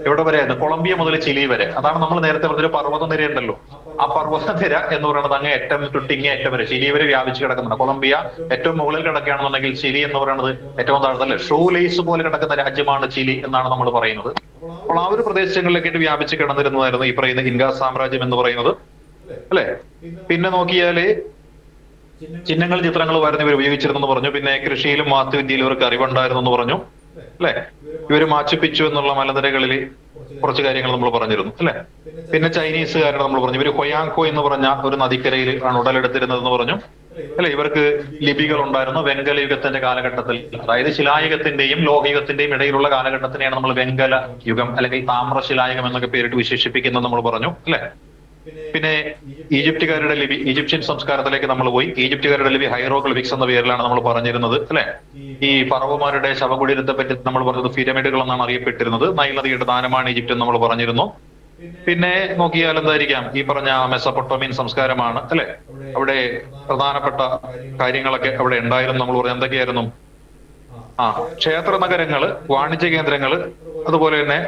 എവിടെ വരെയായിരുന്നു? കൊളംബിയ മുതൽ ചിലി വരെ. അതാണ് നമ്മൾ നേരത്തെ പറഞ്ഞൊരു പർവ്വതനിര ഉണ്ടല്ലോ. ആ പർവ്വതനിര എന്ന് പറയുന്നത് അങ്ങ് ഏറ്റവും തൊട്ടിങ്ങ ഏറ്റവും വരെ ചിലി വരെ വ്യാപിച്ച് കിടക്കുന്നുണ്ട്. കൊളംബിയ ഏറ്റവും മുകളിൽ കിടക്കുകയാണെന്നുണ്ടെങ്കിൽ ചിലി എന്ന് പറയുന്നത് ഏറ്റവും താഴ്ന്നല്ലേ, ഷൂ ലേസ് പോലെ കിടക്കുന്ന രാജ്യമാണ് ചിലി എന്നാണ് നമ്മൾ പറയുന്നത്. അപ്പോൾ ആ ഒരു പ്രദേശങ്ങളിലേക്കിട്ട് വ്യാപിച്ച് കിടന്നിരുന്നതായിരുന്നു ഈ പറയുന്ന ഇൻകാ സാമ്രാജ്യം എന്ന് പറയുന്നത് അല്ലെ. പിന്നെ നോക്കിയാല് ചിഹ്നങ്ങൾ, ചിത്രങ്ങൾ വരുന്ന ഇവർ ഉപയോഗിച്ചിരുന്നെന്ന് പറഞ്ഞു. പിന്നെ കൃഷിയിലും വാസ്തുവിദ്യയിലും ഇവർക്ക് അറിവുണ്ടായിരുന്നു എന്ന് പറഞ്ഞു അല്ലെ. ഇവര് മാച്ചുപിച്ചു എന്നുള്ള മലനിരകളിൽ കുറച്ച് കാര്യങ്ങൾ നമ്മൾ പറഞ്ഞിരുന്നു അല്ലെ. പിന്നെ ചൈനീസുകാരുടെ നമ്മൾ പറഞ്ഞു, ഇവര് ഹൊയാങ്കോ എന്ന് പറഞ്ഞ ഒരു നദിക്കരയിൽ ആണ് ഉടലെടുത്തിരുന്നതെന്ന് പറഞ്ഞു അല്ലെ? ഇവർക്ക് ലിപികൾ ഉണ്ടായിരുന്നു വെങ്കല യുഗത്തിന്റെ കാലഘട്ടത്തിൽ. അതായത് ശിലായുഗത്തിന്റെയും ലോഹയുഗത്തിന്റെയും ഇടയിലുള്ള കാലഘട്ടത്തിനെയാണ് നമ്മൾ വെങ്കല യുഗം അല്ലെങ്കിൽ താമ്രശിലായുഗം എന്നൊക്കെ പേരിട്ട് വിശേഷിപ്പിക്കുന്നത് നമ്മൾ പറഞ്ഞു, അല്ലെ? പിന്നെ ഈജിപ്തുകാരുടെ ലിപി, ഈജിപ്ഷ്യൻ സംസ്കാരത്തിലേക്ക് നമ്മൾ പോയി. ഈജിപ്തുകാരുടെ ലിപി ഹൈറോഗ്ലിഫിക്സ് എന്ന പേരിലാണ് നമ്മൾ പറഞ്ഞിരുന്നത്, അല്ലെ? ഈ ഫറവോമാരുടെ ശവകുടീരത്തെ പറ്റി നമ്മൾ പറഞ്ഞത് പിരമിഡുകൾ എന്നാണ് അറിയപ്പെട്ടിരുന്നത്. നൈൽ നദിയുടെ ദാനമാണ് ഈജിപ്റ്റ് എന്ന് നമ്മൾ പറഞ്ഞിരുന്നു. പിന്നെ നോക്കിയാൽ എന്തായിരിക്കാം, ഈ പറഞ്ഞ മെസപ്പൊട്ടോമിയൻ സംസ്കാരമാണ്, അല്ലെ? അവിടെ പ്രധാനപ്പെട്ട കാര്യങ്ങളൊക്കെ അവിടെ ഉണ്ടായിരുന്നു. നമ്മൾ പറഞ്ഞ എന്തൊക്കെയായിരുന്നു? ക്ഷേത്ര നഗരങ്ങള്, വാണിജ്യ കേന്ദ്രങ്ങള്, അതുപോലെ തന്നെ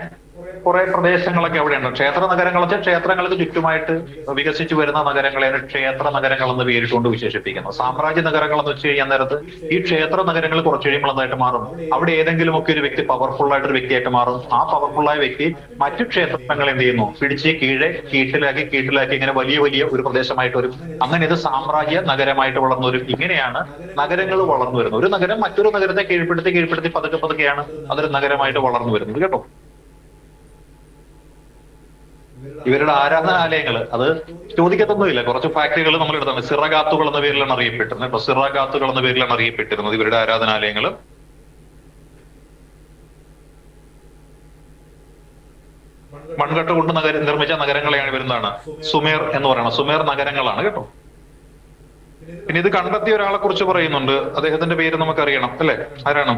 കുറെ പ്രദേശങ്ങളൊക്കെ അവിടെ ഉണ്ട്. ക്ഷേത്ര നഗരങ്ങൾ വെച്ചാൽ ക്ഷേത്രങ്ങൾക്ക് ചുറ്റുമായിട്ട് വികസിച്ചു വരുന്ന നഗരങ്ങളെയാണ് ക്ഷേത്ര നഗരങ്ങൾ എന്ന് പേരിട്ടുകൊണ്ട് വിശേഷിപ്പിക്കുന്നത്. സാമ്രാജ്യ നഗരങ്ങൾ എന്ന് വെച്ച് കഴിഞ്ഞാൽ നേരത്ത് ഈ ക്ഷേത്ര നഗരങ്ങൾ കുറച്ച് കഴിയുമ്പോൾ എന്തായിട്ട് മാറും? അവിടെ ഏതെങ്കിലും ഒക്കെ ഒരു വ്യക്തി പവർഫുൾ ആയിട്ടൊരു വ്യക്തിയായിട്ട് മാറും. ആ പവർഫുള്ളായ വ്യക്തി മറ്റു ക്ഷേത്രങ്ങൾ എന്ത് ചെയ്യുന്നു? പിടിച്ച് കീട്ടിലാക്കി ഇങ്ങനെ വലിയ വലിയ ഒരു പ്രദേശമായിട്ട് വരും. അങ്ങനെ ഇത് സാമ്രാജ്യ നഗരമായിട്ട് വളർന്നു വരും. ഇങ്ങനെയാണ് നഗരങ്ങൾ വളർന്നു വരുന്നത്. ഒരു നഗരം മറ്റൊരു നഗരത്തെ കീഴ്പ്പെടുത്തി പതുക്കെയാണ് അതൊരു നഗരമായിട്ട് വളർന്നു വരുന്നത്, കേട്ടോ. ഇവരുടെ ആരാധനാലയങ്ങൾ അത് ചോദിക്കത്തൊന്നുമില്ല. കുറച്ച് ഫാക്ടറികൾ നമ്മൾ എടുത്താണ്. സിറഗാത്തുകൾ എന്ന പേരിലാണ് അറിയപ്പെട്ടിരുന്നത്. ഇപ്പൊ സിറഗാത്തുകൾ എന്ന പേരിലാണ് അറിയപ്പെട്ടിരുന്നത് ഇവരുടെ ആരാധനാലയങ്ങൾ. മൺകട്ട കൊണ്ട് നിർമ്മിച്ച നഗരങ്ങളെയാണ് ഇവരെന്താണ് സുമേർ എന്ന് പറയുന്നത്. സുമേർ നഗരങ്ങളാണ്, കേട്ടോ. പിന്നെ ഇത് കണ്ടെത്തിയ ഒരാളെ കുറിച്ച് പറയുന്നുണ്ട്. അദ്ദേഹത്തിന്റെ പേര് നമുക്കറിയണം, അല്ലെ? ആരാണ്?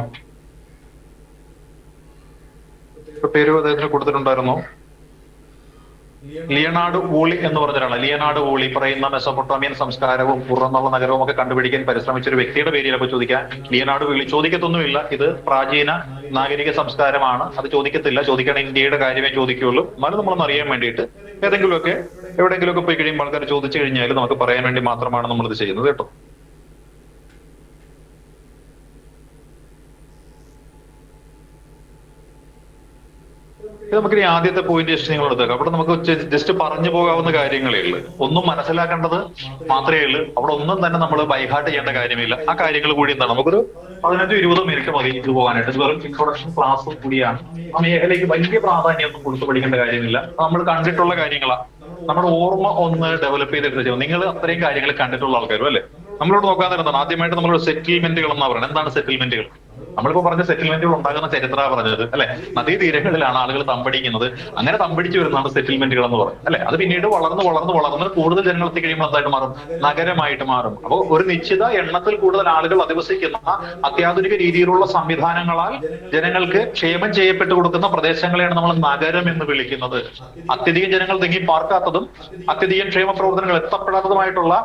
പേര് അദ്ദേഹത്തിന് കൊടുത്തിട്ടുണ്ടായിരുന്നോ? ലിയനാർഡ് വൂളി എന്ന് പറഞ്ഞ ഒരാളാണ്. ലിയനാർഡ് വൂളി പറയുന്ന മെസൊപ്പൊട്ടോമിയൻ സംസ്കാരവും പുറന്നുള്ള നഗരവും ഒക്കെ കണ്ടുപിടിക്കാൻ പരിശ്രമിച്ച ഒരു വ്യക്തിയുടെ പേര് ചിലപ്പോൾ ചോദിക്കാൻ. ലിയനാർഡ് വൂളി ചോദിക്കത്തൊന്നുമില്ല. ഇത് പ്രാചീന നാഗരിക സംസ്കാരമാണ്, അത് ചോദിക്കത്തില്ല. ചോദിക്കാൻ ഇന്ത്യയുടെ കാര്യമേ ചോദിക്കുകയുള്ളൂ. എന്നാലും നമ്മളൊന്ന് അറിയാൻ വേണ്ടിയിട്ട് എവിടെയെങ്കിലുമൊക്കെ പോയി കഴിയുമ്പോൾ ആൾക്കാർ ചോദിച്ചു കഴിഞ്ഞാൽ നമുക്ക് പറയാൻ വേണ്ടി മാത്രമാണ് നമ്മളിത് ചെയ്യുന്നത്, കേട്ടോ. നമുക്കിനി ആദ്യത്തെ പോയിന്റ് ജസ്റ്റ് നിങ്ങൾ എടുത്തേക്കാം. അവിടെ നമുക്ക് ജസ്റ്റ് പറഞ്ഞു പോകാവുന്ന കാര്യങ്ങളേ ഉള്ളൂ. ഒന്നും മനസ്സിലാക്കേണ്ടത് മാത്രമേ ഉള്ളൂ. അവിടെ ഒന്നും തന്നെ നമ്മൾ ബൈഹാർട്ട് ചെയ്യേണ്ട കാര്യമില്ല. ആ കാര്യങ്ങൾ കൂടി എന്താണ്, നമുക്കൊരു 15-20 മിനിറ്റ് മതി ഇത് പോകാനായിട്ട്. ഇത് വെറും ഇൻട്രൊഡക്ഷൻ ക്ലാസ്സും കൂടിയാണ്. ആ മേഖലയ്ക്ക് വലിയ പ്രാധാന്യമൊന്നും കൊടുത്തു പഠിക്കേണ്ട കാര്യമില്ല. നമ്മൾ കണ്ടിട്ടുള്ള കാര്യങ്ങളാണ്. നമ്മുടെ ഓർമ്മ ഒന്ന് ഡെവലപ്പ് ചെയ്തെടുത്ത് ചെയ്യും. നിങ്ങൾ അത്രയും കാര്യങ്ങൾ കണ്ടിട്ടുള്ള ആൾക്കാരും, അല്ലെ? നമ്മളോട് നോക്കാൻ തരുന്നതാണ്. ആദ്യമായിട്ട് നമ്മൾ സെറ്റിൽമെന്റുകൾ എന്നാ പറയുന്നത്. എന്താണ് സെറ്റിൽമെന്റുകൾ? നമ്മളിപ്പോ പറഞ്ഞ സെറ്റിൽമെന്റുകൾ ഉണ്ടാകുന്ന ചരിത്രമാണ് പറഞ്ഞത്, അല്ലെ? നദീതീരങ്ങളിലാണ് ആളുകൾ തമ്പടിക്കുന്നത്. അങ്ങനെ തമ്പടിച്ചു വരുന്നതാണ് സെറ്റിൽമെന്റുകൾ എന്ന് പറയുന്നത്, അല്ലെ? അത് പിന്നീട് വളർന്ന് കൂടുതൽ ജനങ്ങൾ എത്തിക്കഴിയുമ്പോൾ എന്തായിട്ട് മാറും? നഗരമായിട്ട് മാറും. അപ്പോൾ ഒരു നിശ്ചിത എണ്ണത്തിൽ കൂടുതൽ ആളുകൾ അധിവസിക്കുന്ന അത്യാധുനിക രീതിയിലുള്ള സംവിധാനങ്ങളാൽ ജനങ്ങൾക്ക് ക്ഷേമം ചെയ്യപ്പെട്ടു കൊടുക്കുന്ന പ്രദേശങ്ങളെയാണ് നമ്മൾ നഗരം എന്ന് വിളിക്കുന്നത്. അത്യധികം ജനങ്ങൾ തിങ്ങി പാർക്കാത്തതും അത്യധികം ക്ഷേമ പ്രവർത്തനങ്ങൾ എത്തപ്പെടാത്തതുമായിട്ടുള്ള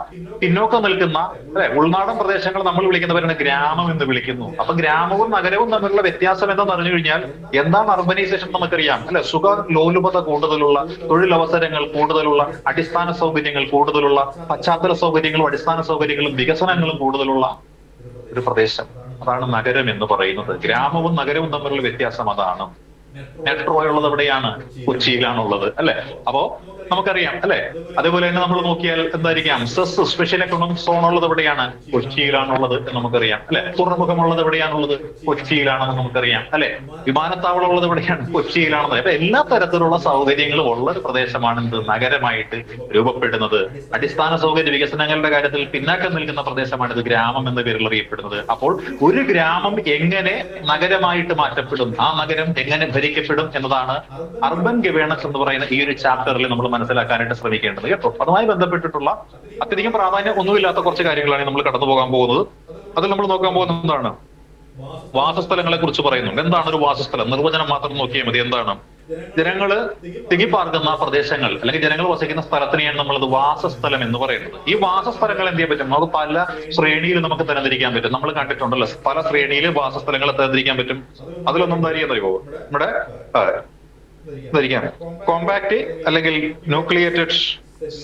പിന്നോക്കം നിൽക്കുന്ന, അല്ലെ, ഉൾനാടൻ പ്രദേശങ്ങൾ നമ്മൾ വിളിക്കുന്നവരാണ് ഗ്രാമം എന്ന് വിളിക്കുന്നു. അപ്പൊ ഗ്രാമവും നഗരവും തമ്മിലുള്ള വ്യത്യാസം എന്താണെന്ന് അറിഞ്ഞു കഴിഞ്ഞാൽ എന്താണ് അർബനൈസേഷൻ നമുക്കറിയാം, അല്ലെ? സുഖ ലോലുപത കൂടുതലുള്ള, തൊഴിലവസരങ്ങൾ കൂടുതലുള്ള, അടിസ്ഥാന സൗകര്യങ്ങൾ കൂടുതലുള്ള, പശ്ചാത്തല സൗകര്യങ്ങളും അടിസ്ഥാന സൗകര്യങ്ങളും വികസനങ്ങളും കൂടുതലുള്ള ഒരു പ്രദേശം. അതാണ് നഗരം എന്ന് പറയുന്നത്. ഗ്രാമവും നഗരവും തമ്മിലുള്ള വ്യത്യാസം അതാണ്. മെട്രോ ഉള്ളത് എവിടെയാണ്? കൊച്ചിയിലാണുള്ളത്, അല്ലെ? അപ്പോ നമുക്കറിയാം, അല്ലെ? അതേപോലെ തന്നെ നമ്മൾ നോക്കിയാൽ എന്തായിരിക്കാം, സെസ് സ്പെഷ്യൽ എക്കണോമിക് സോൺ ഉള്ളത് എവിടെയാണ്? കൊച്ചിയിലാണുള്ളത് എന്ന് നമുക്കറിയാം, അല്ലെ? തുറമുഖമുള്ളത് എവിടെയാണുള്ളത്? കൊച്ചിയിലാണെന്ന് നമുക്കറിയാം, അല്ലെ? വിമാനത്താവളം ഉള്ളത് എവിടെയാണ്? കൊച്ചിയിലാണെന്ന്. അപ്പൊ എല്ലാ തരത്തിലുള്ള സൗകര്യങ്ങളും ഉള്ള ഒരു പ്രദേശമാണ് ഇത് നഗരമായിട്ട് രൂപപ്പെടുന്നത്. അടിസ്ഥാന സൗകര്യ വികസനങ്ങളുടെ കാര്യത്തിൽ പിന്നാക്കം നിൽക്കുന്ന പ്രദേശമാണ് ഇത് ഗ്രാമം എന്ന പേരിൽ അറിയപ്പെടുന്നത്. അപ്പോൾ ഒരു ഗ്രാമം എങ്ങനെ നഗരമായിട്ട് മാറ്റപ്പെടും, ആ നഗരം എങ്ങനെ ഭരിക്കപ്പെടും എന്നതാണ് അർബൻ ഗവേണൻസ് എന്ന് പറയുന്ന ഈ ഒരു ചാപ്റ്ററിൽ നമ്മൾ മനസ്സിലാക്കാനായിട്ട് ശ്രമിക്കേണ്ടത്, കേട്ടോ. അതുമായി ബന്ധപ്പെട്ടിട്ടുള്ള അത്യധികം പ്രാധാന്യം ഒന്നുമില്ലാത്ത കുറച്ച് കാര്യങ്ങളാണ് നമ്മൾ കടന്നു പോകാൻ പോകുന്നത്. അതിൽ നമ്മൾ നോക്കാൻ പോകുന്നത് എന്താണ്? വാസസ്ഥലങ്ങളെ കുറിച്ച് പറയുന്നുണ്ട്. എന്താണ് ഒരു വാസസ്ഥലം? നിർവചനം മാത്രം നോക്കിയാൽ മതി. എന്താണ്? ജനങ്ങള് തിങ്ങിപ്പാർക്കുന്ന പ്രദേശങ്ങൾ അല്ലെങ്കിൽ ജനങ്ങൾ വസിക്കുന്ന സ്ഥലത്തിനെയാണ് നമ്മളത് വാസസ്ഥലം എന്ന് പറയുന്നത്. ഈ വാസസ്ഥലങ്ങൾ എന്ത് ചെയ്യാൻ പറ്റും? നമുക്ക് പല ശ്രേണിയിൽ നമുക്ക് തരംതിരിക്കാൻ പറ്റും. നമ്മൾ കണ്ടിട്ടുണ്ടല്ലോ, പല ശ്രേണിയിൽ വാസസ്ഥലങ്ങൾ തരംതിരിക്കാൻ പറ്റും. അതിലൊന്നും എന്താ അറിയോ? നമ്മുടെ ധരിക്കാൻ കോമ്പാക്ട് അല്ലെങ്കിൽ ന്യൂക്ലിയേറ്റഡ്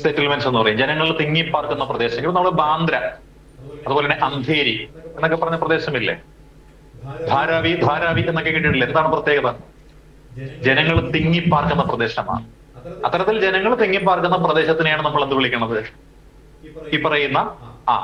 സെറ്റിൽമെന്റ്സ് എന്ന് പറയും. ജനങ്ങൾ തിങ്ങിപ്പാർക്കുന്ന പ്രദേശങ്ങൾ. നമ്മൾ ബാന്ദ്ര, അതുപോലെ തന്നെ അന്ധേരി എന്നൊക്കെ പറഞ്ഞ പ്രദേശമില്ലേ? ധാരാവി എന്നൊക്കെ കേട്ടിട്ടില്ലേ? എന്താണ് പ്രത്യേകത? ജനങ്ങൾ തിങ്ങിപ്പാർക്കുന്ന പ്രദേശമാണ്. അത്തരത്തിൽ ജനങ്ങൾ തിങ്ങിപ്പാർക്കുന്ന പ്രദേശത്തിനെയാണ് നമ്മൾ എന്ത് വിളിക്കുന്നത്? ഈ പറയുന്ന ആ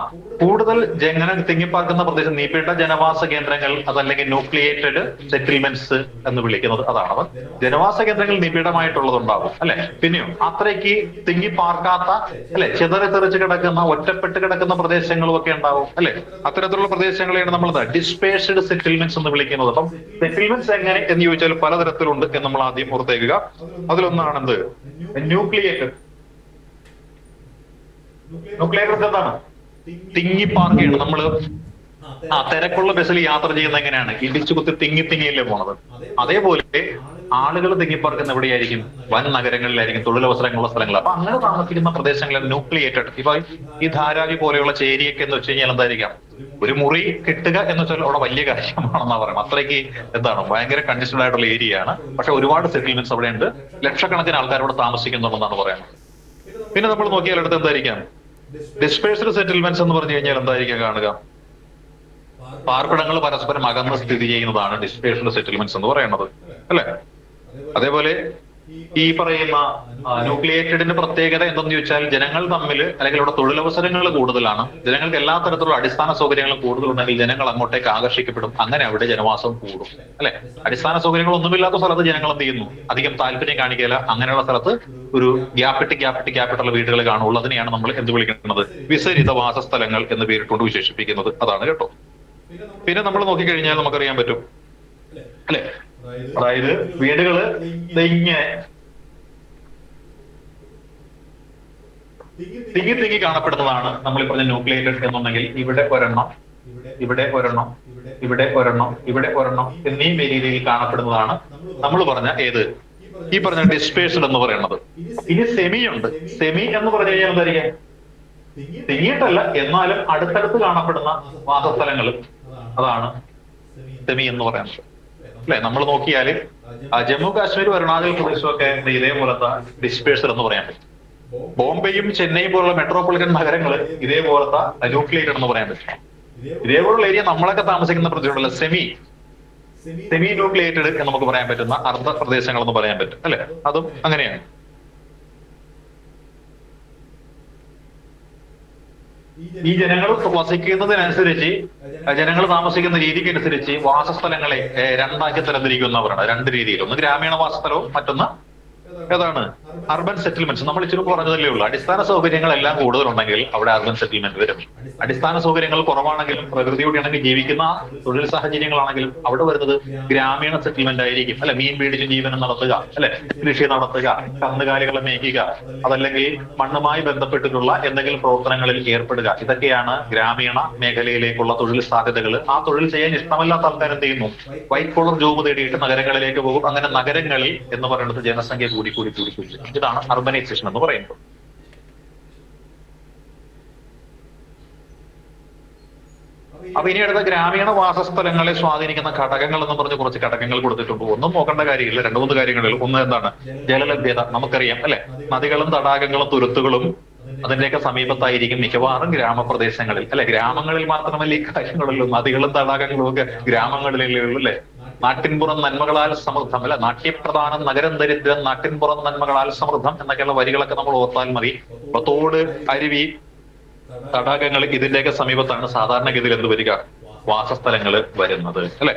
കൂടുതൽ ജനങ്ങൾ തിങ്ങിപ്പാർക്കുന്ന പ്രദേശം നിബിഡ ജനവാസ കേന്ദ്രങ്ങൾ അതല്ലെങ്കിൽ ന്യൂക്ലിയേറ്റഡ് സെറ്റിൽമെന്റ്സ് എന്ന് വിളിക്കുന്നത് അതാണ്. ജനവാസ കേന്ദ്രങ്ങൾ നിബിഡമായിട്ടുള്ളതുണ്ടാവും അല്ലെ. പിന്നെയോ അത്രയ്ക്ക് തിങ്ങിപ്പാർക്കാത്ത അല്ലെ, ചിതറിത്തെറിച്ച് കിടക്കുന്ന ഒറ്റപ്പെട്ട് കിടക്കുന്ന പ്രദേശങ്ങളും ഒക്കെ ഉണ്ടാവും അല്ലെ. അത്തരത്തിലുള്ള പ്രദേശങ്ങളെയാണ് നമ്മൾ ഡിസ്പേഴ്സ്ഡ് സെറ്റിൽമെന്റ്സ് എന്ന് വിളിക്കുന്നത്. അപ്പം സെറ്റിൽമെന്റ്സ് എങ്ങനെ എന്ന് ചോദിച്ചാൽ പലതരത്തിലുണ്ട് എന്ന് നമ്മൾ ആദ്യം ഓർത്തേക്കുക. അതിലൊന്നാണെന്ത് ന്യൂക്ലിയേറ്റഡ്. ന്യൂക്ലിയേറ്റഡ് എന്താണ്? തിങ്ങിപ്പാർക്കുകയാണ്. നമ്മള് തിരക്കുള്ള ബസ്സിൽ യാത്ര ചെയ്യുന്ന എങ്ങനെയാണ്? ഇടിച്ചു കുത്തി തിങ്ങിയല്ലേ പോണത്. അതേപോലെ ആളുകൾ തിങ്ങിപ്പാർക്കുന്ന എവിടെയായിരിക്കും? വൻ നഗരങ്ങളിലായിരിക്കും, തൊഴിലവസരങ്ങളുള്ള സ്ഥലങ്ങൾ. അപ്പൊ അങ്ങനെ താമസിക്കുന്ന പ്രദേശങ്ങളിൽ ന്യൂക്ലിയേറ്റഡ്. ഇപ്പൊ ഈ ധാരാവി പോലെയുള്ള ചേരിയൊക്കെ എന്ന് വെച്ച് കഴിഞ്ഞാൽ എന്തായിരിക്കാം? ഒരു മുറി കിട്ടുക എന്ന് വെച്ചാൽ അവിടെ വലിയ കാര്യമാണെന്നാ പറയുന്നത്. അത്രയ്ക്ക് എന്താണ്, ഭയങ്കര കൺജസ്റ്റഡ് ആയിട്ടുള്ള ഏരിയ ആണ്. പക്ഷെ ഒരുപാട് സെറ്റിൽമെന്റ്സ് അവിടെ ഉണ്ട്, ലക്ഷക്കണക്കിന് ആൾക്കാർ അവിടെ താമസിക്കുന്നുണ്ടെന്നാണ് പറയുന്നത്. പിന്നെ നമ്മൾ നോക്കിയാൽ അടുത്ത് എന്തായിരിക്കാം? ഡിസ്പേഴ്സ്ഡ് സെറ്റിൽമെന്റ്സ് എന്ന് പറഞ്ഞു കഴിഞ്ഞാൽ എന്തായിരിക്കും കാണുക? പാർപ്പിടങ്ങൾ പരസ്പരം അകന്ന് സ്ഥിതി ചെയ്യുന്നതാണ് ഡിസ്പേഴ്സ്ഡ് സെറ്റിൽമെന്റ്സ് എന്ന് പറയുന്നത് അല്ലെ. അതേപോലെ ഈ പറയുന്ന ന്യൂക്ലിയേറ്റഡിന്റെ പ്രത്യേകത എന്തെന്ന് ചോദിച്ചാൽ ജനങ്ങൾ തമ്മിൽ അല്ലെങ്കിൽ ഇവിടെ തൊഴിലവസരങ്ങൾ കൂടുതലാണ്, ജനങ്ങൾക്ക് എല്ലാ തരത്തിലുള്ള അടിസ്ഥാന സൗകര്യങ്ങളും കൂടുതലുണ്ടെങ്കിൽ ജനങ്ങൾ അങ്ങോട്ടേക്ക് ആകർഷിക്കപ്പെടും. അങ്ങനെ അവിടെ ജനവാസം കൂടും അല്ലെ. അടിസ്ഥാന സൗകര്യങ്ങൾ ഒന്നുമില്ലാത്ത സ്ഥലത്ത് ജനങ്ങൾ എന്ത് ചെയ്യുന്നു? അധികം താല്പര്യം കാണിക്കില്ല. അങ്ങനെയുള്ള സ്ഥലത്ത് ഒരു ഗ്യാപ്പിട്ടുള്ള വീടുകൾ കാണുള്ളൂ. അതിനെയാണ് നമ്മൾ എന്ത് വിളിക്കുന്നത്? വിസരിത വാസസ്ഥലങ്ങൾ എന്ന് പേരിട്ടുകൊണ്ട് വിശേഷിപ്പിക്കുന്നത്. അതാണ് കേട്ടോ. പിന്നെ നമ്മൾ നോക്കിക്കഴിഞ്ഞാൽ നമുക്കറിയാൻ പറ്റും അല്ലെ, അതായത് വീടുകള് ഇങ്ങനെ തിങ്ങി കാണപ്പെടുന്നതാണ് നമ്മൾ ഈ പറഞ്ഞ ന്യൂക്ലിയേറ്റഡ് എന്നുണ്ടെങ്കിൽ. ഇവിടെ ഒരെണ്ണം, ഇവിടെ ഒരെണ്ണം, ഇവിടെ ഒരെണ്ണം, ഇവിടെ ഒരെണ്ണം എന്നീ രീതിയിൽ കാണപ്പെടുന്നതാണ് നമ്മൾ പറഞ്ഞ ഏത്? ഈ പറഞ്ഞ ഡിസ്പേഴ്സ്ഡ് എന്ന് പറയുന്നത്. ഇനി സെമി ഉണ്ട്. സെമി എന്ന് പറഞ്ഞു കഴിഞ്ഞാൽ എന്തായിരിക്കും? തിങ്ങിയിട്ടല്ല, എന്നാലും അടുത്തടുത്ത് കാണപ്പെടുന്ന വാസസ്ഥലങ്ങൾ, അതാണ് സെമി എന്ന് പറയുന്നത് അല്ലെ. നമ്മൾ നോക്കിയാല് ജമ്മു കാശ്മീർ, അരുണാചൽ പ്രദേശും ഒക്കെ ഇതേപോലത്തെ ഡിസ്പേഴ്സർ എന്ന് പറയാൻ പറ്റും. ബോംബെയും ചെന്നൈയും പോലുള്ള മെട്രോപൊളിറ്റൻ നഗരങ്ങൾ ഇതേപോലത്തെ ന്യൂക്ലിയേറ്റഡ് എന്ന് പറയാൻ പറ്റും. ഇതേപോലുള്ള ഏരിയ നമ്മളൊക്കെ താമസിക്കുന്ന പ്രദേശമുള്ള സെമി ന്യൂക്ലിയേറ്റഡ് എന്ന് നമുക്ക് പറയാൻ പറ്റുന്ന അർദ്ധ പ്രദേശങ്ങൾ എന്ന് പറയാൻ പറ്റും അല്ലെ. അതും അങ്ങനെയാണ്. ഈ ജനങ്ങൾ വസിക്കുന്നതിനനുസരിച്ച്, ജനങ്ങൾ താമസിക്കുന്ന രീതിക്ക് അനുസരിച്ച് വാസസ്ഥലങ്ങളെ രണ്ടാക്കി തരംതിരിക്കുന്നവരാണ്. രണ്ട് രീതിയിൽ. ഒന്ന് ഗ്രാമീണ വാസസ്ഥലവും മറ്റൊന്ന് ഏതാണ്? Urban settlements. നമ്മൾ ഇച്ചിരി പറഞ്ഞതല്ലേ ഉള്ളൂ. അടിസ്ഥാന സൗകര്യങ്ങളെല്ലാം കൂടുതലുണ്ടെങ്കിൽ അവിടെ അർബൻ സെറ്റിൽമെന്റ് വരും. അടിസ്ഥാന സൗകര്യങ്ങൾ കുറവാണെങ്കിലും പ്രകൃതിയോടെ ആണെങ്കിൽ ജീവിക്കുന്ന തൊഴിൽ സാഹചര്യങ്ങളാണെങ്കിലും അവിടെ വരുന്നത് ഗ്രാമീണ സെറ്റിൽമെന്റ് ആയിരിക്കും അല്ലെ. മീൻ പിടിച്ച് ജീവനം നടത്തുക അല്ലെ, കൃഷി നടത്തുക, കന്നുകാലികളെ മേയ്ക്കുക, അതല്ലെങ്കിൽ മണ്ണുമായി ബന്ധപ്പെട്ടിട്ടുള്ള എന്തെങ്കിലും പ്രവർത്തനങ്ങളിൽ ഏർപ്പെടുക. ഇതൊക്കെയാണ് ഗ്രാമീണ മേഖലയിലേക്കുള്ള തൊഴിൽ സാധ്യതകൾ. ആ തൊഴിൽ ചെയ്യാൻ ഇഷ്ടമല്ലാത്ത ആൾക്കാർ എന്ത് ചെയ്യുന്നു? വൈറ്റ് കോളർ ജോബ് തേടിയിട്ട് നഗരങ്ങളിലേക്ക് പോകും. അങ്ങനെ നഗരങ്ങളിൽ എന്ന് പറയുന്നത് ജനസംഖ്യ കൂടി. ഇതാണ് അർബനൈസേഷൻ എന്ന് പറയുന്നത്. അപ്പൊ ഇനി അടുത്ത ഗ്രാമീണ വാസസ്ഥലങ്ങളെ സ്വാധീനിക്കുന്ന ഘടകങ്ങൾ എന്ന് പറഞ്ഞ് കുറച്ച് ഘടകങ്ങൾ കൊടുത്തിട്ടുണ്ട്. ഒന്നും നോക്കേണ്ട കാര്യമില്ല, 2-3 കാര്യങ്ങളിൽ. ഒന്ന് എന്താണ്? ജലലഭ്യത. നമുക്കറിയാം അല്ലെ, നദികളും തടാകങ്ങളും തുരുത്തുകളും അതിന്റെയൊക്കെ സമീപത്തായിരിക്കും മിക്കവാറും ഗ്രാമപ്രദേശങ്ങളിൽ അല്ലെ. ഗ്രാമങ്ങളിൽ മാത്രമല്ല ഈ കാര്യങ്ങളുള്ളൂ. നദികളും തടാകങ്ങളും ഒക്കെ ഗ്രാമങ്ങളിലേ ഉള്ളൂ അല്ലെ. നാട്ടിൻപുറം നന്മകളാൽ സമൃദ്ധം അല്ലെ. നാട്യപ്രധാനം നഗരം ദരിദ്രം, നാട്ടിൻപുറം നന്മകളാൽ സമൃദ്ധം എന്നൊക്കെയുള്ള വരികളൊക്കെ നമ്മൾ ഓർത്താൽ മതി. അപ്പൊ തോട്, അരുവി, തടാകങ്ങൾ ഇതിന്റെയൊക്കെ സമീപത്താണ് സാധാരണഗതിയിൽ എന്ത് വരിക? വാസസ്ഥലങ്ങൾ വരുന്നത് അല്ലെ.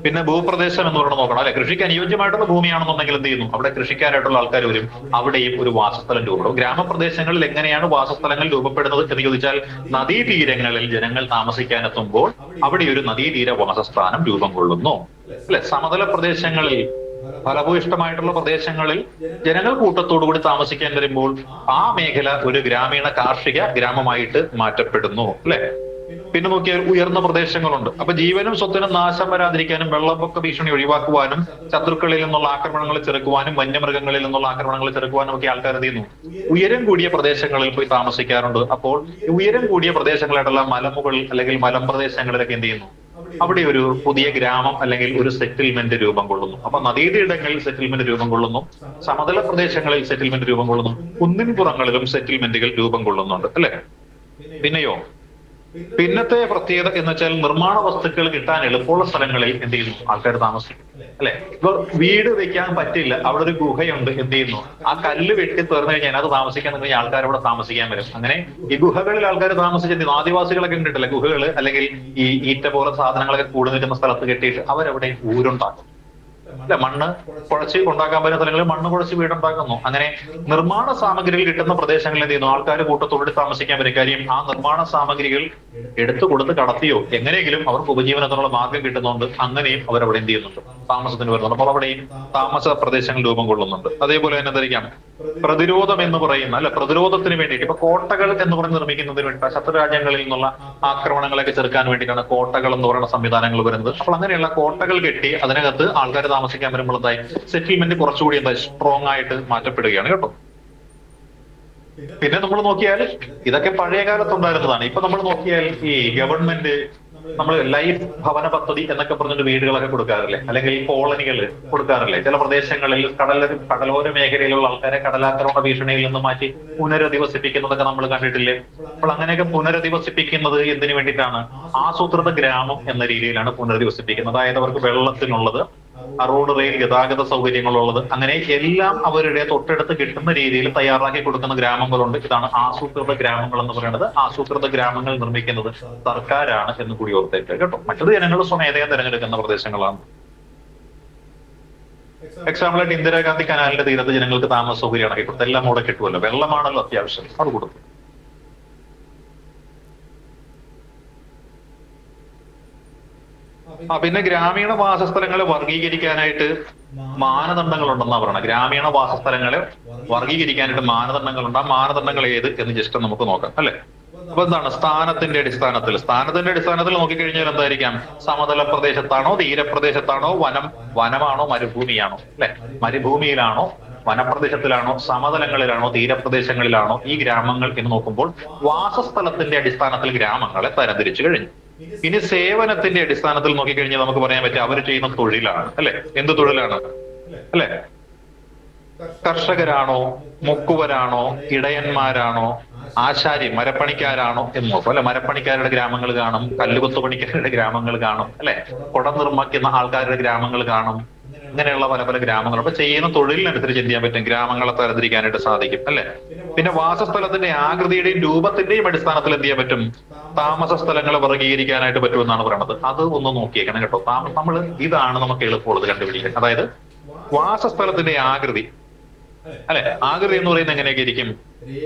പിന്നെ ഭൂപ്രദേശം എന്ന് പറയുന്നത് നോക്കണം അല്ലെ. കൃഷിക്ക് അനുയോജ്യമായിട്ടുള്ള ഭൂമിയാണെന്നുണ്ടെങ്കിൽ എന്ത് ചെയ്യുന്നു? അവിടെ കൃഷിക്കാരായിട്ടുള്ള ആൾക്കാർ വരും. അവിടെയും ഒരു വാസസ്ഥലം രൂപപ്പെടും. ഗ്രാമപ്രദേശങ്ങളിൽ എങ്ങനെയാണ് വാസസ്ഥലങ്ങൾ രൂപപ്പെടുന്നത് എന്ന് ചോദിച്ചാൽ നദീതീരങ്ങളിൽ ജനങ്ങൾ താമസിക്കാനെത്തുമ്പോൾ അവിടെ ഒരു നദീതീര വാസസ്ഥാനം രൂപം കൊള്ളുന്നു അല്ലെ. സമതല പ്രദേശങ്ങളിൽ, ഫലഭൂയിഷ്ടമായിട്ടുള്ള പ്രദേശങ്ങളിൽ ജനങ്ങൾ കൂട്ടത്തോടുകൂടി താമസിക്കാൻ വരുമ്പോൾ ആ മേഖല ഒരു ഗ്രാമീണ കാർഷിക ഗ്രാമമായിട്ട് മാറ്റപ്പെടുന്നു അല്ലെ. പിന്നെ നോക്കിയാൽ ഉയർന്ന പ്രദേശങ്ങളുണ്ട്. അപ്പൊ ജീവനും സ്വത്തിനും നാശം വരാതിരിക്കാനും വെള്ളപ്പൊക്ക ഭീഷണി ഒഴിവാക്കുവാനും ശത്രുക്കളിൽ നിന്നുള്ള ആക്രമണങ്ങൾ ചെറുക്കുവാനും വന്യമൃഗങ്ങളിൽ നിന്നുള്ള ആക്രമണങ്ങൾ ചെറുക്കുവാനും ഒക്കെ ആൾക്കാർ എന്ത് ചെയ്യുന്നു? ഉയരം കൂടിയ പ്രദേശങ്ങളിൽ പോയി താമസിക്കാറുണ്ട്. അപ്പോൾ ഉയരം കൂടിയ പ്രദേശങ്ങളായിട്ടുള്ള മലമുകൾ അല്ലെങ്കിൽ മലമ്പ്രദേശങ്ങളിലൊക്കെ എന്ത് ചെയ്യുന്നു? അവിടെ ഒരു പുതിയ ഗ്രാമം അല്ലെങ്കിൽ ഒരു സെറ്റിൽമെന്റ് രൂപം കൊള്ളുന്നു. അപ്പൊ നദീതീരങ്ങളിൽ സെറ്റിൽമെന്റ് രൂപം കൊള്ളുന്നു, സമതല പ്രദേശങ്ങളിൽ സെറ്റിൽമെന്റ് രൂപം കൊള്ളുന്നു, കുന്നിൻപുറങ്ങളിലും സെറ്റിൽമെന്റുകൾ രൂപം കൊള്ളുന്നുണ്ട് അല്ലെ. പിന്നെയോ പിന്നത്തെ പ്രത്യേകത എന്ന് വെച്ചാൽ നിർമ്മാണ വസ്തുക്കൾ കിട്ടാൻ എളുപ്പമുള്ള സ്ഥലങ്ങളിൽ എന്ത് ചെയ്യുന്നു, ആൾക്കാർ താമസിക്കും. അല്ലെ, ഇപ്പൊ വീട് വെക്കാൻ പറ്റില്ല, അവിടെ ഒരു ഗുഹയുണ്ട്, എന്ത് ചെയ്യുന്നു, ആ കല്ല് വെട്ടി തുറന്നു കഴിഞ്ഞാൽ അത് താമസിക്കാൻ തുടങ്ങിയ ആൾക്കാർ അവിടെ താമസിക്കാൻ വരും. അങ്ങനെ ഈ ഗുഹകളിൽ ആൾക്കാർ താമസിച്ചിട്ട് ആദിവാസികളൊക്കെ ഉണ്ടല്ലേ, ഗുഹകള് അല്ലെങ്കിൽ ഈ ഈറ്റ പോലെ സാധനങ്ങളൊക്കെ കൂടി നിൽക്കുന്ന സ്ഥലത്ത് കെട്ടിയിട്ട് അവരവിടെ ഊരുണ്ടാക്കും. അല്ല, മണ്ണ് കുഴച്ച് ഉണ്ടാക്കാൻ പറ്റുന്ന സ്ഥലങ്ങളിൽ മണ്ണ് കുഴച്ച് വീടുണ്ടാക്കുന്നു. അങ്ങനെ നിർമ്മാണ സാമഗ്രികൾ കിട്ടുന്ന പ്രദേശങ്ങളിൽ എന്ത് ചെയ്യുന്നു, ആൾക്കാർ കൂട്ടത്തോടെ താമസിക്കാൻ വരും. കാര്യം ആ നിർമ്മാണ സാമഗ്രികൾ എടുത്തു കൊടുത്ത് കടത്തിയോ എങ്ങനെയെങ്കിലും അവർക്ക് ഉപജീവനത്തിനുള്ള മാർഗം കിട്ടുന്നുണ്ട്. അങ്ങനെയും അവരവിടെ എന്ത് ചെയ്യുന്നുണ്ട്, താമസത്തിന് വരുന്നുണ്ട്. അപ്പോൾ അവിടെയും താമസ പ്രദേശങ്ങൾ രൂപം കൊള്ളുന്നുണ്ട്. അതേപോലെ തന്നെ എന്തായിരിക്കാം, പ്രതിരോധം എന്ന് പറയുന്ന, അല്ലെ, പ്രതിരോധത്തിന് വേണ്ടിയിട്ട് ഇപ്പൊ കോട്ടകൾ എന്ന് പറഞ്ഞ് നിർമ്മിക്കുന്നതിന് വേണ്ടി ശത്രുരാജ്യങ്ങളിൽ നിന്നുള്ള ആക്രമണങ്ങളൊക്കെ ചെറുക്കാൻ വേണ്ടിയിട്ടാണ് കോട്ടകൾ എന്ന് പറയുന്ന സംവിധാനങ്ങൾ വരുന്നത്. അപ്പോൾ അങ്ങനെയുള്ള കോട്ടകൾ കെട്ടി അതിനകത്ത് ആൾക്കാർ താമസിക്കാൻ വരുമ്പോൾ എന്തായി, സെറ്റിൽമെന്റ് കുറച്ചുകൂടി എന്താ സ്ട്രോങ് ആയിട്ട് മാറ്റപ്പെടുകയാണ് കേട്ടോ. പിന്നെ നമ്മൾ നോക്കിയാൽ ഇതൊക്കെ പഴയ കാലത്തുണ്ടായിരുന്നതാണ്. ഇപ്പൊ നമ്മൾ നോക്കിയാൽ ഈ ഗവൺമെന്റ് നമ്മൾ ലൈഫ് ഭവന പദ്ധതി എന്നൊക്കെ പറഞ്ഞിട്ട് വീടുകളൊക്കെ കൊടുക്കാറില്ലേ, അല്ലെങ്കിൽ കോളനികൾ കൊടുക്കാറില്ലേ. ചില പ്രദേശങ്ങളിൽ കടലോര മേഖലയിലുള്ള ആൾക്കാരെ കടലാക്രമണ ഭീഷണിയിൽ നിന്ന് മാറ്റി പുനരധിവസിപ്പിക്കുന്നതൊക്കെ നമ്മൾ കണ്ടിട്ടില്ലേ. അപ്പോൾ അങ്ങനെയൊക്കെ പുനരധിവസിപ്പിക്കുന്നത് എന്തിനു വേണ്ടിയിട്ടാണ്, ആസൂത്രിത ഗ്രാമം എന്ന രീതിയിലാണ് പുനരധിവസിപ്പിക്കുന്നത്. അതായത് അവർക്ക് വെള്ളത്തിനുള്ളത്, റോഡ് റെയിൽ ഗതാഗത സൗകര്യങ്ങളുള്ളത്, അങ്ങനെ എല്ലാം അവരുടെ തൊട്ടടുത്ത് കിട്ടുന്ന രീതിയിൽ തയ്യാറാക്കി കൊടുക്കുന്ന ഗ്രാമങ്ങളുണ്ട്. ഇതാണ് ആസൂത്രിത ഗ്രാമങ്ങൾ എന്ന് പറയുന്നത്. ആസൂത്രിത ഗ്രാമങ്ങൾ നിർമ്മിക്കുന്നത് സർക്കാരാണ് എന്ന് കൂടി ഓർത്തേക്ക് കേട്ടോ. മറ്റത് ജനങ്ങൾ സ്വമേധയാ തിരഞ്ഞെടുക്കുന്ന പ്രദേശങ്ങളാണ്. എക്സാമ്പിളായിട്ട് ഇന്ദിരാഗാന്ധി കനാലിന്റെ തീരത്ത് ജനങ്ങൾക്ക് താമസ സൗകര്യമാണ് ഇപ്പോഴത്തെ എല്ലാം അവിടെ കിട്ടുമല്ലോ, വെള്ളമാണല്ലോ അത്യാവശ്യം, അത് കൊടുത്തു. പിന്നെ ഗ്രാമീണ വാസസ്ഥലങ്ങളെ വർഗീകരിക്കാനായിട്ട് മാനദണ്ഡങ്ങളുണ്ടെന്നാ പറയണം. ഗ്രാമീണ വാസസ്ഥലങ്ങളെ വർഗീകരിക്കാനായിട്ട് മാനദണ്ഡങ്ങളുണ്ട്. ആ മാനദണ്ഡങ്ങൾ ഏത് എന്ന് ജസ്റ്റ് നമുക്ക് നോക്കാം, അല്ലെ. അപ്പൊ എന്താണ്, സ്ഥാനത്തിന്റെ അടിസ്ഥാനത്തിൽ നോക്കിക്കഴിഞ്ഞാൽ എന്തായിരിക്കാം, സമതല പ്രദേശത്താണോ, തീരപ്രദേശത്താണോ, വനമാണോ, മരുഭൂമിയാണോ, അല്ലെ, മരുഭൂമിയിലാണോ, വനപ്രദേശത്തിലാണോ, സമതലങ്ങളിലാണോ, തീരപ്രദേശങ്ങളിലാണോ ഈ ഗ്രാമങ്ങൾ എന്ന് നോക്കുമ്പോൾ വാസസ്ഥലത്തിന്റെ അടിസ്ഥാനത്തിൽ ഗ്രാമങ്ങളെ തരംതിരിച്ചു കഴിഞ്ഞു. ഇനി സേവനത്തിന്റെ അടിസ്ഥാനത്തിൽ നോക്കിക്കഴിഞ്ഞാൽ നമുക്ക് പറയാൻ പറ്റും അവർ ചെയ്യുന്ന തൊഴിലാണ്, അല്ലെ. എന്ത് തൊഴിലാണ്, അല്ലെ, കർഷകരാണോ, മുക്കുവരാണോ, ഇടയന്മാരാണോ, ആശാരി മരപ്പണിക്കാരാണോ എന്ന് നോക്കും, അല്ലെ. മരപ്പണിക്കാരുടെ ഗ്രാമങ്ങൾ കാണും, കല്ലുകൊത്തു പണിക്കാരുടെ ഗ്രാമങ്ങൾ കാണും, അല്ലെ, കുട നിർമ്മിക്കുന്ന ആൾക്കാരുടെ ഗ്രാമങ്ങൾ കാണും. ഇങ്ങനെയുള്ള പല പല ഗ്രാമങ്ങൾ. അപ്പൊ ചെയ്യുന്ന തൊഴിലിനനുസരിച്ച് എന്ത് ചെയ്യാൻ പറ്റും, ഗ്രാമങ്ങളെ തരംതിരിക്കാനായിട്ട് സാധിക്കും, അല്ലെ. പിന്നെ വാസസ്ഥലത്തിന്റെ ആകൃതിയുടെയും രൂപത്തിന്റെയും അടിസ്ഥാനത്തിൽ എന്ത് ചെയ്യാൻ പറ്റും, താമസ സ്ഥലങ്ങളെ വർഗീകരിക്കാനായിട്ട് പറ്റുമെന്നാണ് പറയുന്നത്. അത് ഒന്ന് നോക്കിയേക്കണം കേട്ടോ. നമ്മൾ ഇതാണ് നമുക്ക് എളുപ്പമുള്ളത് കണ്ടുപിടിക്കാൻ. അതായത് വാസസ്ഥലത്തിന്റെ ആകൃതി, അല്ലെ, ആകൃതി എന്ന് പറയുന്നത് എങ്ങനെയൊക്കെ ഇരിക്കും,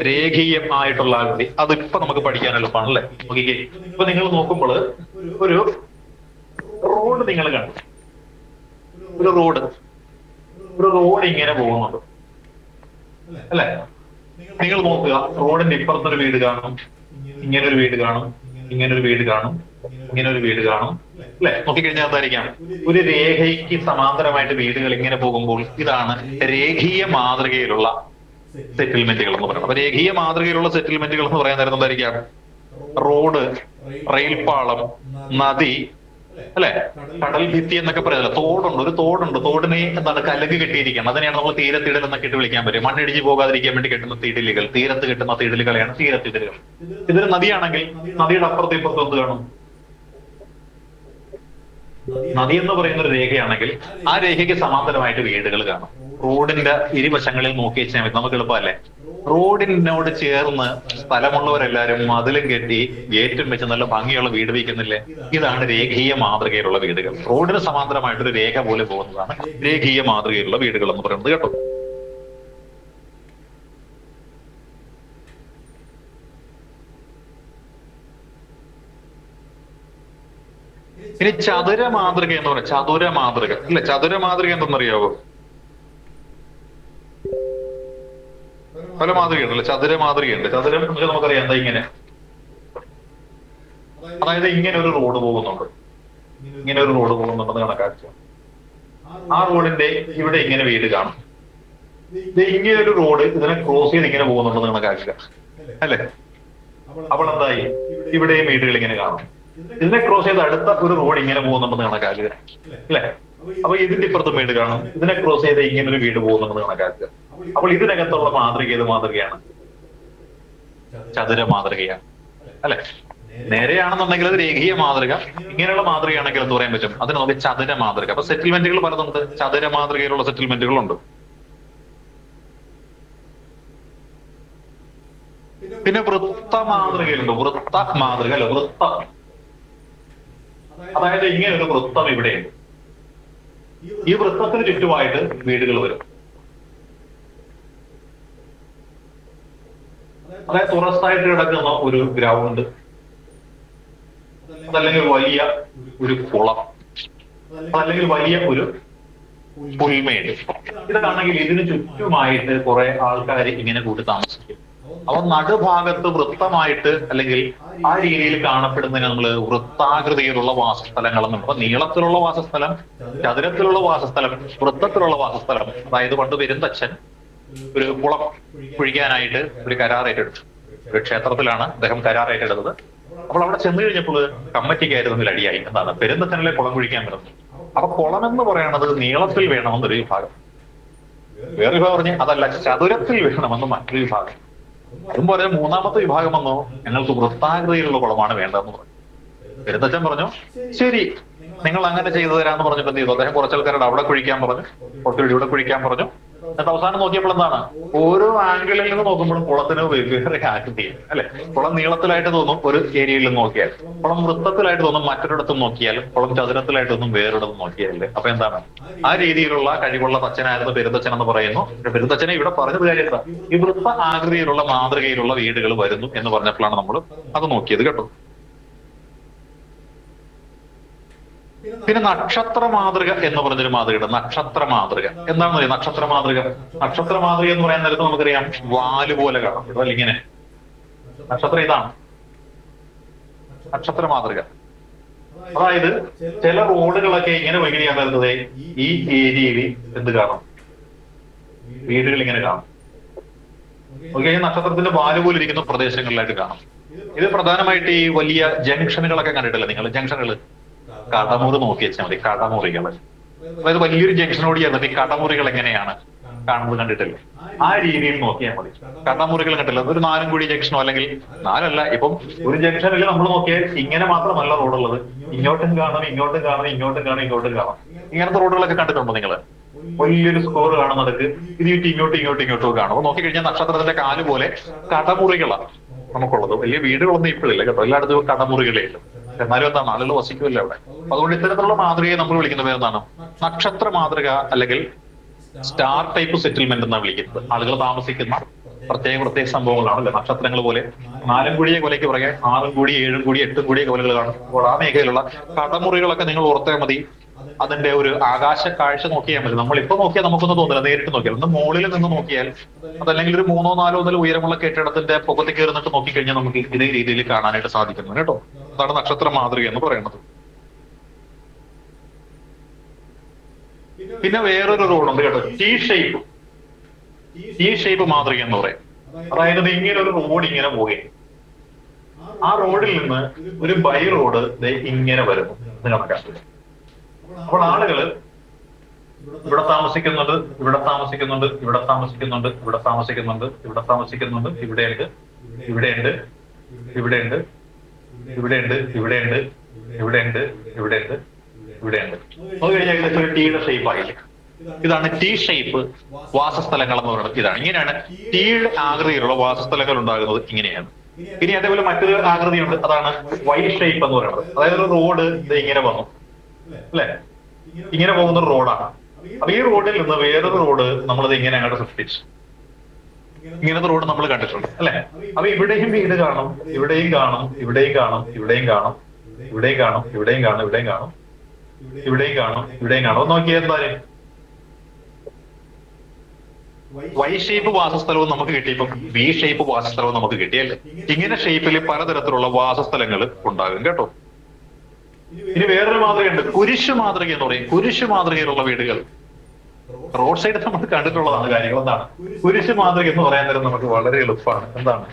രേഖീയം ആയിട്ടുള്ള ആകൃതി. അതിപ്പോ നമുക്ക് പഠിക്കാൻ എളുപ്പമാണ്, അല്ലെ. നോക്കിക്കേ, ഇപ്പൊ നിങ്ങൾ നോക്കുമ്പോൾ ഒരു റോഡ് നിങ്ങൾ കണ്ടു, ഒരു റോഡ് ഇങ്ങനെ പോകുന്നുണ്ട്, അല്ലെ. നിങ്ങൾ നോക്കുക, റോഡിന്റെ ഇപ്പുറത്തൊരു വീട് കാണും, ഇങ്ങനൊരു വീട് കാണും, ഇങ്ങനൊരു വീട് കാണും, ഇങ്ങനൊരു വീട് കാണും, അല്ലെ. നോക്കിക്കഴിഞ്ഞാൽ എന്തായിരിക്കാം, ഒരു രേഖയ്ക്ക് സമാന്തരമായിട്ട് വീടുകൾ ഇങ്ങനെ പോകുമ്പോൾ ഇതാണ് രേഖീയ മാതൃകയിലുള്ള സെറ്റിൽമെന്റുകൾ എന്ന് പറയുന്നത്. അപ്പൊ രേഖീയ മാതൃകയിലുള്ള സെറ്റിൽമെന്റുകൾ എന്ന് പറയാൻ നേരം എന്തായിരിക്കാം, റോഡ്, റെയിൽപാളം, നദി, അല്ലെ, കടൽ ഭിത്തി എന്നൊക്കെ പറയുന്നത്. ഒരു തോടുണ്ട്, തോടിനെ എന്താണ്, കലക് കെട്ടിയിരിക്കണം. അതിനെയാണ് നമ്മൾ തീരത്തിടൽ എന്നൊക്കെ ഇട്ട് വിളിക്കാൻ പറ്റും. മണ്ണിടിച്ച് പോകാതിരിക്കാൻ വേണ്ടി കെട്ടുന്ന തീടലുകൾ, തീരത്ത് കെട്ടുന്ന തീടലുകളെയാണ് തീരത്തിടലുകൾ. ഇതൊരു നദിയാണെങ്കിൽ നദിയുടെ അപ്പുറത്തും ഇപ്പുറത്തും എന്ത് കാണും, നദി എന്ന് പറയുന്ന ഒരു രേഖയാണെങ്കിൽ ആ രേഖയ്ക്ക് സമാന്തരമായിട്ട് വീടുകൾ കാണും. റോഡിന്റെ ഇരുവശങ്ങളിൽ നോക്കി വെച്ചാൽ മതി, നമുക്ക് എളുപ്പമല്ലേ. റോഡിനോട് ചേർന്ന് സ്ഥലമുള്ളവരെല്ലാരും മതിലും കെട്ടി ഗേറ്റും വെച്ച് നല്ല ഭംഗിയുള്ള വീട് വയ്ക്കുന്നില്ലേ. ഇതാണ് രേഖീയ മാതൃകയിലുള്ള വീടുകൾ. റോഡിന് സമാന്തരമായിട്ടൊരു രേഖ പോലെ പോകുന്നതാണ് രേഖീയ മാതൃകയിലുള്ള വീടുകൾ എന്ന് പറയുന്നത് കേട്ടോ. ഇനി ചതുര മാതൃക എന്ന് പറയാം. ചതുര മാതൃക, അല്ലെ. ചതുര മാതൃക എന്തെന്നറിയാവോ? പല മാതൃകയുണ്ടല്ലോ. ചതുര മാതൃകയുണ്ട്. ചതുരം നമുക്കറിയാം എന്താ, ഇങ്ങനെ, അതായത് ഇങ്ങനെ ഒരു റോഡ് പോകുന്നുണ്ട്, ഇങ്ങനെ ഒരു റോഡ് പോകുന്നുണ്ടെന്ന് കണക്കാക്കുക. ആ റോഡിന്റെ ഇവിടെ ഇങ്ങനെ വീട് കാണും. ഇങ്ങനെ ഒരു റോഡ് ഇതിനെ ക്രോസ് ചെയ്ത് ഇങ്ങനെ പോകുന്നുണ്ടെന്ന് കണക്കാക്കുക, അല്ലെ. അപ്പോൾ എന്തായി, ഇവിടെയും വീടുകൾ ഇങ്ങനെ കാണും. ഇതിനെ ക്രോസ് ചെയ്ത് അടുത്ത ഒരു റോഡ് ഇങ്ങനെ പോകുന്നുണ്ടെന്ന് കണക്കാക്കുക, അല്ലെ. അപ്പൊ ഇതിന്റെ ഇപ്പുറത്തും വീട് കാണും. ഇതിനെ ക്രോസ് ചെയ്ത് ഇങ്ങനെ ഒരു വീട് പോകുന്നുണ്ടെന്ന് കണക്കാക്കുക. അപ്പോൾ ഇതിനകത്തുള്ള മാതൃക ഏത് മാതൃകയാണ്? ചതുര മാതൃകയാണ്, അല്ലെ. നേരെയാണെന്നുണ്ടെങ്കിൽ അത് രേഖീയ മാതൃക. ഇങ്ങനെയുള്ള മാതൃകയാണെങ്കിൽ എന്ത് പറയാൻ പറ്റും? അതിന് നമുക്ക് ചതുര മാതൃക. അപ്പൊ സെറ്റിൽമെന്റുകൾ പലതുണ്ട്. ചതുര മാതൃകയിലുള്ള സെറ്റിൽമെന്റുകളുണ്ട്. പിന്നെ വൃത്ത മാതൃകയിലുണ്ട്. വൃത്ത മാതൃക അല്ല, വൃത്തം. അതായത് ഇങ്ങനെ ഒരു വൃത്തം ഇവിടെയുണ്ട്. ഈ വൃത്തത്തിന് ചുറ്റുമായിട്ട് വീടുകൾ വരും. അതായത് തുറസ്സായിട്ട് കിടക്കുന്ന ഒരു ഗ്രൗണ്ട്, അതല്ലെങ്കിൽ വലിയ ഒരു കുളം, അതല്ലെങ്കിൽ വലിയ ഒരു പുൽമേട്. ഇതാണെങ്കിൽ ഇതിന് ചുറ്റുമായിട്ട് കുറെ ആൾക്കാർ ഇങ്ങനെ കൂട്ടി താമസിക്കും. അപ്പൊ നടുഭാഗത്ത് വൃത്തമായിട്ട് അല്ലെങ്കിൽ ആ രീതിയിൽ കാണപ്പെടുന്നതിന് നമ്മൾ വൃത്താകൃതിയിലുള്ള വാസസ്ഥലങ്ങളെന്നും, അപ്പൊ നീളത്തിലുള്ള വാസസ്ഥലം, ചതുരത്തിലുള്ള വാസസ്ഥലം, വൃത്തത്തിലുള്ള വാസസ്ഥലം. അതായത് പണ്ട് പെരുന്തച്ഛൻ ഒരു കുളം കുഴിക്കാനായിട്ട് ഒരു കരാർ ഏറ്റെടുത്തു. ഒരു ക്ഷേത്രത്തിലാണ് അദ്ദേഹം കരാർ ഏറ്റെടുത്തത്. അപ്പോൾ അവിടെ ചെന്ന് കഴിഞ്ഞപ്പോൾ കമ്മിറ്റിക്കായിരുന്നു അടിയായി. എന്താണ്? പെരുന്തച്ഛനിലെ കുളം കുഴിക്കാൻ വരുന്നത്. അപ്പൊ കുളം എന്ന് പറയുന്നത് നീളത്തിൽ വേണമെന്നൊരു വിഭാഗം, വേറെ വിഭാഗം പറഞ്ഞ് അതല്ല ചതുരത്തിൽ വേണമെന്ന് മറ്റൊരു വിഭാഗം. അതും പോലെ മൂന്നാമത്തെ വിഭാഗം വന്നോ, ഞങ്ങൾക്ക് വൃത്താകൃതിയിലുള്ള കുളമാണ് വേണ്ടതെന്ന് പറഞ്ഞു. പെരുന്തച്ഛൻ പറഞ്ഞു ശരി, നിങ്ങൾ അങ്ങനെ ചെയ്തു തരാമെന്ന് പറഞ്ഞിട്ട് എന്ത് ചെയ്തു? അദ്ദേഹം കുറച്ചാൾക്കാരോട് അവിടെ കുഴിക്കാൻ പറഞ്ഞു, കുറച്ചുകൂടി ഇവിടെ കുഴിക്കാൻ പറഞ്ഞു. എന്നിട്ട് അവസാനം നോക്കിയപ്പോൾ എന്താണ്? ഓരോ ആംഗിളിൽ നിന്ന് നോക്കുമ്പോഴും കുളത്തിന് വെവ്വേറെ ആകൃതി, അല്ലെ? കുളം നീളത്തിലായിട്ട് തോന്നും ഒരു ഏരിയയിൽ നിന്ന് നോക്കിയാൽ, കുളം വൃത്തത്തിലായിട്ട് തോന്നും മറ്റൊരിടത്തും നോക്കിയാലും, കുളം ചതുരത്തിലായിട്ട് തോന്നും വേറൊരിടത്തും നോക്കിയാലേ. അപ്പൊ എന്താണ്? ആ രീതിയിലുള്ള കഴിവുള്ള തച്ചനായിരുന്നു പെരുന്തച്ഛൻ എന്ന് പറയുന്നു. പെരുന്തച്ഛനെ ഇവിടെ പറഞ്ഞത് കാര്യമില്ല, ഈ വൃത്ത ആകൃതിയിലുള്ള മാതൃകയിലുള്ള വീടുകൾ വരുന്നു എന്ന് പറഞ്ഞപ്പോഴാണ് നമ്മൾ അത് നോക്കിയത് കേട്ടോ. പിന്നെ നക്ഷത്ര മാതൃക എന്ന് പറഞ്ഞൊരു മാതൃകയുണ്ട്. നക്ഷത്ര മാതൃക എന്താണെന്ന് അറിയാം? നക്ഷത്ര മാതൃക എന്ന് പറയാൻ നേരത്ത് നമുക്കറിയാം വാല് പോലെ കാണാം, അല്ല ഇങ്ങനെ. നക്ഷത്രം ഇതാണ് നക്ഷത്ര മാതൃക. അതായത് ചില റോഡുകളൊക്കെ ഇങ്ങനെ വൈകി വരുന്നത് ഈ ഏരിയയിൽ എന്ത് കാണും? വീടുകൾ ഇങ്ങനെ കാണും. ഓക്കെ, നക്ഷത്രത്തിന്റെ വാല് പോലെ ഇരിക്കുന്ന പ്രദേശങ്ങളിലായിട്ട് കാണും. ഇത് പ്രധാനമായിട്ട് ഈ വലിയ ജംഗ്ഷനുകളൊക്കെ കണ്ടിട്ടില്ല നിങ്ങൾ? ജംഗ്ഷനുകൾ, കടമുറി നോക്കി വെച്ചാൽ മതി. കടമുറികൾ, അതായത് വലിയൊരു ജംഗ്ഷനോട് ചേർന്നിട്ട് ഈ കടമുറികൾ എങ്ങനെയാണ് കാണുന്നത് കണ്ടിട്ടില്ല? ആ രീതിയിൽ നോക്കിയാൽ മതി. കടമുറികൾ കണ്ടില്ല? ഒരു 4 കുഴി ജംഗ്ഷനോ, അല്ലെങ്കിൽ 4 അല്ല, ഇപ്പം ഒരു ജംഗ്ഷനിൽ നമ്മൾ നോക്കിയാൽ ഇങ്ങനെ മാത്രമല്ല റോഡുള്ളത്, ഇങ്ങോട്ടും കാണും, ഇങ്ങോട്ടും കാണും, ഇങ്ങോട്ടും കാണും, ഇങ്ങോട്ടും കാണും. ഇങ്ങനത്തെ റോഡുകളൊക്കെ കണ്ടിട്ടുണ്ടോ നിങ്ങൾ? വലിയൊരു സ്കോർ കാണുന്നത് ഇത് ഇങ്ങോട്ടും കാണും. അപ്പൊ നോക്കിക്കഴിഞ്ഞാൽ നക്ഷത്രത്തിന്റെ കാല് പോലെ കടമുറികളാണ് നമുക്കുള്ളത്. വലിയ വീടുകളൊന്നും ഇപ്പോഴില്ല കേട്ടോ, എല്ലായിടത്തും കടമുറികളേ ഉള്ളൂ. എന്നാലും എന്താണ്, ആളുകൾ വസിക്കുമല്ലോ അവിടെ. അതുകൊണ്ട് ഇത്തരത്തിലുള്ള മാതൃകയെ നമ്മൾ വിളിക്കുന്ന പേരെന്താണ്? നക്ഷത്ര മാതൃക, അല്ലെങ്കിൽ സ്റ്റാർ ടൈപ്പ് സെറ്റിൽമെന്റ് എന്നാണ് വിളിക്കുന്നത്. ആളുകൾ താമസിക്കുന്ന പ്രത്യേക സംഭവങ്ങളാണ് അല്ലെ? നക്ഷത്രങ്ങൾ പോലെ 4 കുഴിയെ കൊലയ്ക്ക് പറയാൻ 6 കുഴി, 7 കുഴി, 8 കുഴിയെ കൊലകൾ കാണും. അപ്പോൾ ആ മേഖലയിലുള്ള കടമുറികളൊക്കെ നിങ്ങൾ ഓർത്താൽ മതി. അതിന്റെ ഒരു ആകാശ കാഴ്ച നോക്കിയാൽ മതി. നമ്മളിപ്പോ നോക്കിയാൽ നമുക്കൊന്നും തോന്നില്ല, നേരിട്ട് നോക്കിയാൽ. ഒന്ന് മുകളിൽ നിന്ന് നോക്കിയാൽ, അതല്ലെങ്കിൽ ഒരു 3-4 നില ഉയരമുള്ള കെട്ടിടത്തിന്റെ പുറത്ത് കയറുന്നിട്ട് നോക്കിക്കഴിഞ്ഞാൽ നമുക്ക് ഇതേ രീതിയിൽ കാണാനായിട്ട് സാധിക്കുന്നു കേട്ടോ. അതാണ് നക്ഷത്ര മാതൃക എന്ന് പറയുന്നത്. പിന്നെ വേറൊരു റോഡുണ്ട് കേട്ടോ, ടി ഷേപ്പ് മാതൃക എന്ന് പറയും. അതായത് ഇങ്ങനെ ഒരു റോഡ് ഇങ്ങനെ പോവുകയും ആ റോഡിൽ നിന്ന് ഒരു ബൈ റോഡ് ഇങ്ങനെ വരുന്നു എന്ന് കണക്കാക്കുക. അപ്പോൾ ആളുകള് ഇവിടെ താമസിക്കുന്നുണ്ട്, ഇവിടെ താമസിക്കുന്നുണ്ട്, ഇവിടെ താമസിക്കുന്നുണ്ട്, ഇവിടെ താമസിക്കുന്നുണ്ട്, ഇവിടെ താമസിക്കുന്നുണ്ട്, ഇവിടെയുണ്ട്, ഇവിടെയുണ്ട്, ഇവിടെയുണ്ട്, ഇവിടെയുണ്ട്, ഇവിടെയുണ്ട്, ഇവിടെയുണ്ട്, ഇവിടെയുണ്ട്, ഇവിടെയുണ്ട്. അത് കഴിഞ്ഞാൽ ഇതൊക്കെ ഒരു ടീയുടെ ഷേപ്പ് ആയില്ലേ? ഇതാണ് ടി ഷേപ്പ് വാസസ്ഥലങ്ങൾ എന്ന് പറയുന്നത്. ഇതാണ്, ഇങ്ങനെയാണ് ടി ആകൃതിയിലുള്ള വാസസ്ഥലങ്ങൾ ഉണ്ടാകുന്നത്. ഇങ്ങനെയാണ്. ഇനി അതേപോലെ മറ്റൊരു ആകൃതിയുണ്ട്, അതാണ് വൈ ഷേപ്പ് എന്ന് പറയുന്നത്. അതായത് ഒരു റോഡ് ഇങ്ങനെ വന്നു അല്ലെ, ഇങ്ങനെ പോകുന്ന റോഡാണ്. അപ്പൊ ഈ റോഡിൽ നിന്ന് വേറൊരു റോഡ് നമ്മളത് ഇങ്ങനെ അങ്ങോട്ട് സൃഷ്ടിച്ചു. ഇങ്ങനത്തെ റോഡ് നമ്മൾ കണ്ടിട്ടുണ്ട് അല്ലെ? അപ്പൊ ഇവിടെയും വീട് കാണും, ഇവിടെയും കാണും, ഇവിടെയും കാണും, ഇവിടെയും കാണും, ഇവിടെയും കാണും, ഇവിടെയും കാണും, ഇവിടെയും കാണും, ഇവിടെയും കാണും, ഇവിടെയും കാണും. നോക്കിയാൽ എന്തായാലും വൈ ഷേപ്പ് വാസസ്ഥലവും നമുക്ക് കിട്ടി, ഇപ്പം വി ഷേപ്പ് വാസസ്ഥലവും നമുക്ക് കിട്ടിയല്ലേ? ഇങ്ങനെ ഷേപ്പിൽ പലതരത്തിലുള്ള വാസസ്ഥലങ്ങൾ ഉണ്ടാകും കേട്ടോ. ഇനി വേറൊരു മാതൃകയുണ്ട്, കുരിശു മാതൃക എന്ന് പറയും. കുരിശു മാതൃകയിലുള്ള വീടുകൾ റോഡ് സൈഡ് നമ്മൾ കണ്ടിട്ടുള്ളതാണ്. കാര്യങ്ങൾ എന്താണ് കുരിശു മാതൃക എന്ന് പറയാൻ നേരം നമുക്ക് വളരെ എളുപ്പമാണ്. എന്താണ്,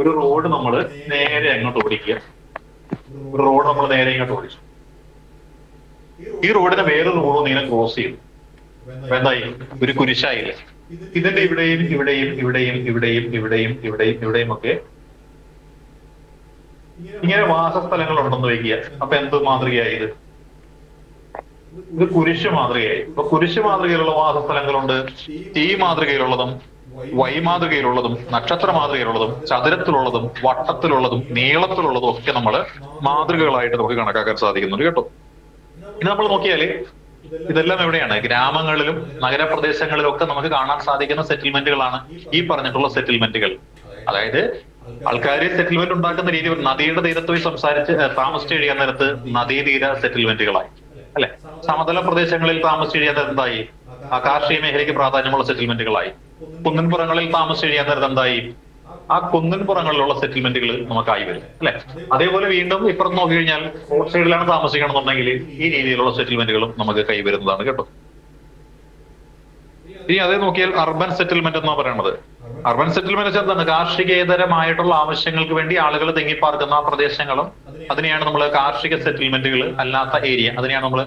ഒരു റോഡ് നമ്മൾ നേരെ അങ്ങോട്ട് ഓടിക്കുക, ഒരു റോഡ് നമ്മൾ നേരെ ഇങ്ങോട്ട് ഓടിച്ചു. ഈ റോഡിനെ വേറൊരു റോഡ് ഇങ്ങനെ ക്രോസ് ചെയ്തു. എന്തായി? ഒരു കുരിശായില്ലേ? ഇതിന്റെ ഇവിടെയും ഇവിടെയും ഇവിടെയും ഇവിടെയും ഇവിടെയും ഇവിടെയും ഇവിടെയും ഒക്കെ ഇങ്ങനെ വാസസ്ഥലങ്ങൾ ഉണ്ടെന്ന് വയ്ക്കുക. അപ്പൊ എന്ത് മാതൃകയായി ഇത് കുരിശ് മാതൃകയായി. അപ്പൊ കുരിശ് മാതൃകയിലുള്ള വാസസ്ഥലങ്ങളുണ്ട്, തീ മാതൃകയിലുള്ളതും വൈ മാതൃകയിലുള്ളതും നക്ഷത്ര മാതൃകയിലുള്ളതും ചതുരത്തിലുള്ളതും വട്ടത്തിലുള്ളതും നീളത്തിലുള്ളതും ഒക്കെ നമ്മൾ മാതൃകകളായിട്ട് നമുക്ക് കണക്കാക്കാൻ സാധിക്കുന്നുണ്ട് കേട്ടോ. ഇനി നമ്മൾ നോക്കിയാല് ഇതെല്ലാം എവിടെയാണ്? ഗ്രാമങ്ങളിലും നഗരപ്രദേശങ്ങളിലും ഒക്കെ നമുക്ക് കാണാൻ സാധിക്കുന്ന സെറ്റിൽമെന്റുകളാണ് ഈ പറഞ്ഞിട്ടുള്ള സെറ്റിൽമെന്റുകൾ. അതായത് ആൾക്കാര് സെറ്റിൽമെന്റ് ഉണ്ടാക്കുന്ന രീതി നദിയുടെ തീരത്ത് പോയി താമസിച്ച് കഴിയാൻ നേരത്ത് നദീതീര സെറ്റിൽമെന്റുകളായി, അല്ലെ? സമതല പ്രദേശങ്ങളിൽ താമസിച്ച് കഴിയാൻ നേരത്ത് എന്തായി? കാർഷിക മേഖലയ്ക്ക് പ്രാധാന്യമുള്ള സെറ്റിൽമെന്റുകളായി. കുന്നിൻപുറങ്ങളിൽ താമസിച്ച് കഴിയാൻ നേരത്ത് എന്തായി? ആ കുന്നിൻപുറങ്ങളിലുള്ള സെറ്റിൽമെന്റുകൾ നമുക്കായി വരും, അല്ലെ? അതേപോലെ വീണ്ടും ഇപ്പുറത്ത് നോക്കി കഴിഞ്ഞാൽ റോഡ് സൈഡിലാണ് താമസിക്കണമെന്നുണ്ടെങ്കിൽ ഈ രീതിയിലുള്ള സെറ്റിൽമെന്റുകളും നമുക്ക് കൈവരുന്നതാണ് കേട്ടോ. ഇനി അതേ നോക്കിയാൽ അർബൻ സെറ്റിൽമെന്റ് എന്നാ പറയുന്നത്. അർബൻ സെറ്റിൽമെന്റ് വെച്ചാൽ എന്താണ്? കാർഷികേതരമായിട്ടുള്ള ആവശ്യങ്ങൾക്ക് വേണ്ടി ആളുകൾ തിങ്ങിപ്പാർക്കുന്ന പ്രദേശങ്ങളും അതിനെയാണ് നമ്മൾ കാർഷിക സെറ്റിൽമെന്റുകൾ അല്ലാത്ത ഏരിയ, അതിനെയാണ് നമ്മൾ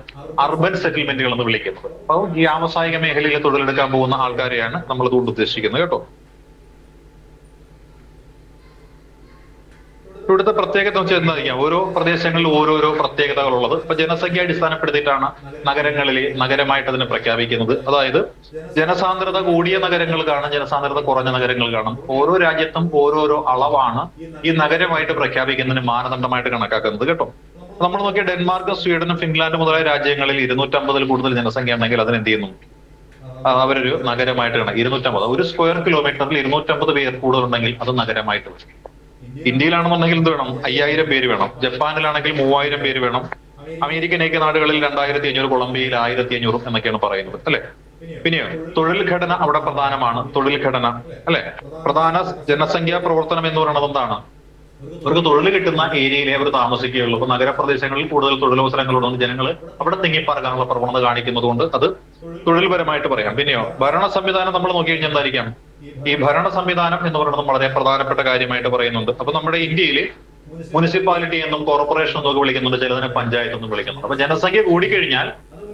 അർബൻ സെറ്റിൽമെന്റുകൾ എന്ന് വിളിക്കുന്നത്. അപ്പോൾ വ്യാവസായിക മേഖലയിൽ തൊഴിലെടുക്കാൻ പോകുന്ന ആൾക്കാരെയാണ് നമ്മൾ ഇതുകൊണ്ട് ഉദ്ദേശിക്കുന്നത് കേട്ടോ. ഇവിടുത്തെ പ്രത്യേകത എന്ന് വെച്ചാൽ എന്തായിരിക്കാം? ഓരോ പ്രദേശങ്ങളിൽ ഓരോരോ പ്രത്യേകതകളുള്ളത്. ഇപ്പൊ ജനസംഖ്യ അടിസ്ഥാനപ്പെടുത്തിയിട്ടാണ് നഗരമായിട്ട് അതിനെ പ്രഖ്യാപിക്കുന്നത്. അതായത് ജനസാന്ദ്രത കൂടിയ നഗരങ്ങൾ കാണും, ജനസാന്ദ്രത കുറഞ്ഞ നഗരങ്ങൾ കാണും. ഓരോ രാജ്യത്തും ഓരോരോ അളവാണ് ഈ നഗരമായിട്ട് പ്രഖ്യാപിക്കുന്നതിന് മാനദണ്ഡമായിട്ട് കണക്കാക്കുന്നത് കേട്ടോ. നമ്മൾ നോക്കിയ ഡെൻമാർക്ക്, സ്വീഡനും ഫിൻലാൻഡ് മുതലായ രാജ്യങ്ങളിൽ 250 കൂടുതൽ ജനസംഖ്യ ഉണ്ടെങ്കിൽ അതിന് എന്ത് ചെയ്യുന്നു? അവരൊരു നഗരമായിട്ട് കാണാം. 250 ഒരു സ്ക്വയർ കിലോമീറ്ററിൽ 250 പേർ കൂടുതലുണ്ടെങ്കിൽ അത് നഗരമായിട്ട് വരും. ഇന്ത്യയിലാണെന്നുണ്ടെങ്കിൽ എന്ത് വേണം? 5000 പേര് വേണം. ജപ്പാനിലാണെങ്കിൽ 3000 പേര് വേണം. അമേരിക്കൻ ഐക്യനാടുകളിൽ 2500, കൊളംബിയയിൽ 1500 എന്നൊക്കെയാണ് പറയുന്നത്, അല്ലെ? പിന്നെയോ തൊഴിൽ ഘടന അവിടെ പ്രധാനമാണ്. തൊഴിൽ ഘടന, അല്ലെ? പ്രധാന ജനസംഖ്യാ പ്രവർത്തനം എന്ന് പറയുന്നത് എന്താണ്? അവർക്ക് തൊഴിൽ കിട്ടുന്ന ഏരിയയിലെ അവർ താമസിക്കുകയുള്ളൂ. അപ്പൊ നഗരപ്രദേശങ്ങളിൽ കൂടുതൽ തൊഴിലവസരങ്ങളുണ്ടെന്ന് ജനങ്ങൾ അവിടെ തിങ്ങിപ്പാർക്കാനുള്ള പ്രവണത കാണിക്കുന്നത് കൊണ്ട് അത് തൊഴിൽപരമായിട്ട് പറയാം. പിന്നെയോ ഭരണ സംവിധാനം നമ്മൾ നോക്കി കഴിഞ്ഞാൽ എന്തായിരിക്കാം? ഈ ഭരണ സംവിധാനം എന്ന് പറയുന്നത് വളരെ പ്രധാനപ്പെട്ട കാര്യമായിട്ട് പറയുന്നുണ്ട്. അപ്പൊ നമ്മുടെ ഇന്ത്യയിൽ മുനിസിപ്പാലിറ്റി എന്നും കോർപ്പറേഷൻ എന്നൊക്കെ വിളിക്കുന്നുണ്ട്, ചിലതിനെ പഞ്ചായത്ത് എന്നും വിളിക്കുന്നുണ്ട്. അപ്പൊ ജനസംഖ്യ കൂടിക്കഴിഞ്ഞാൽ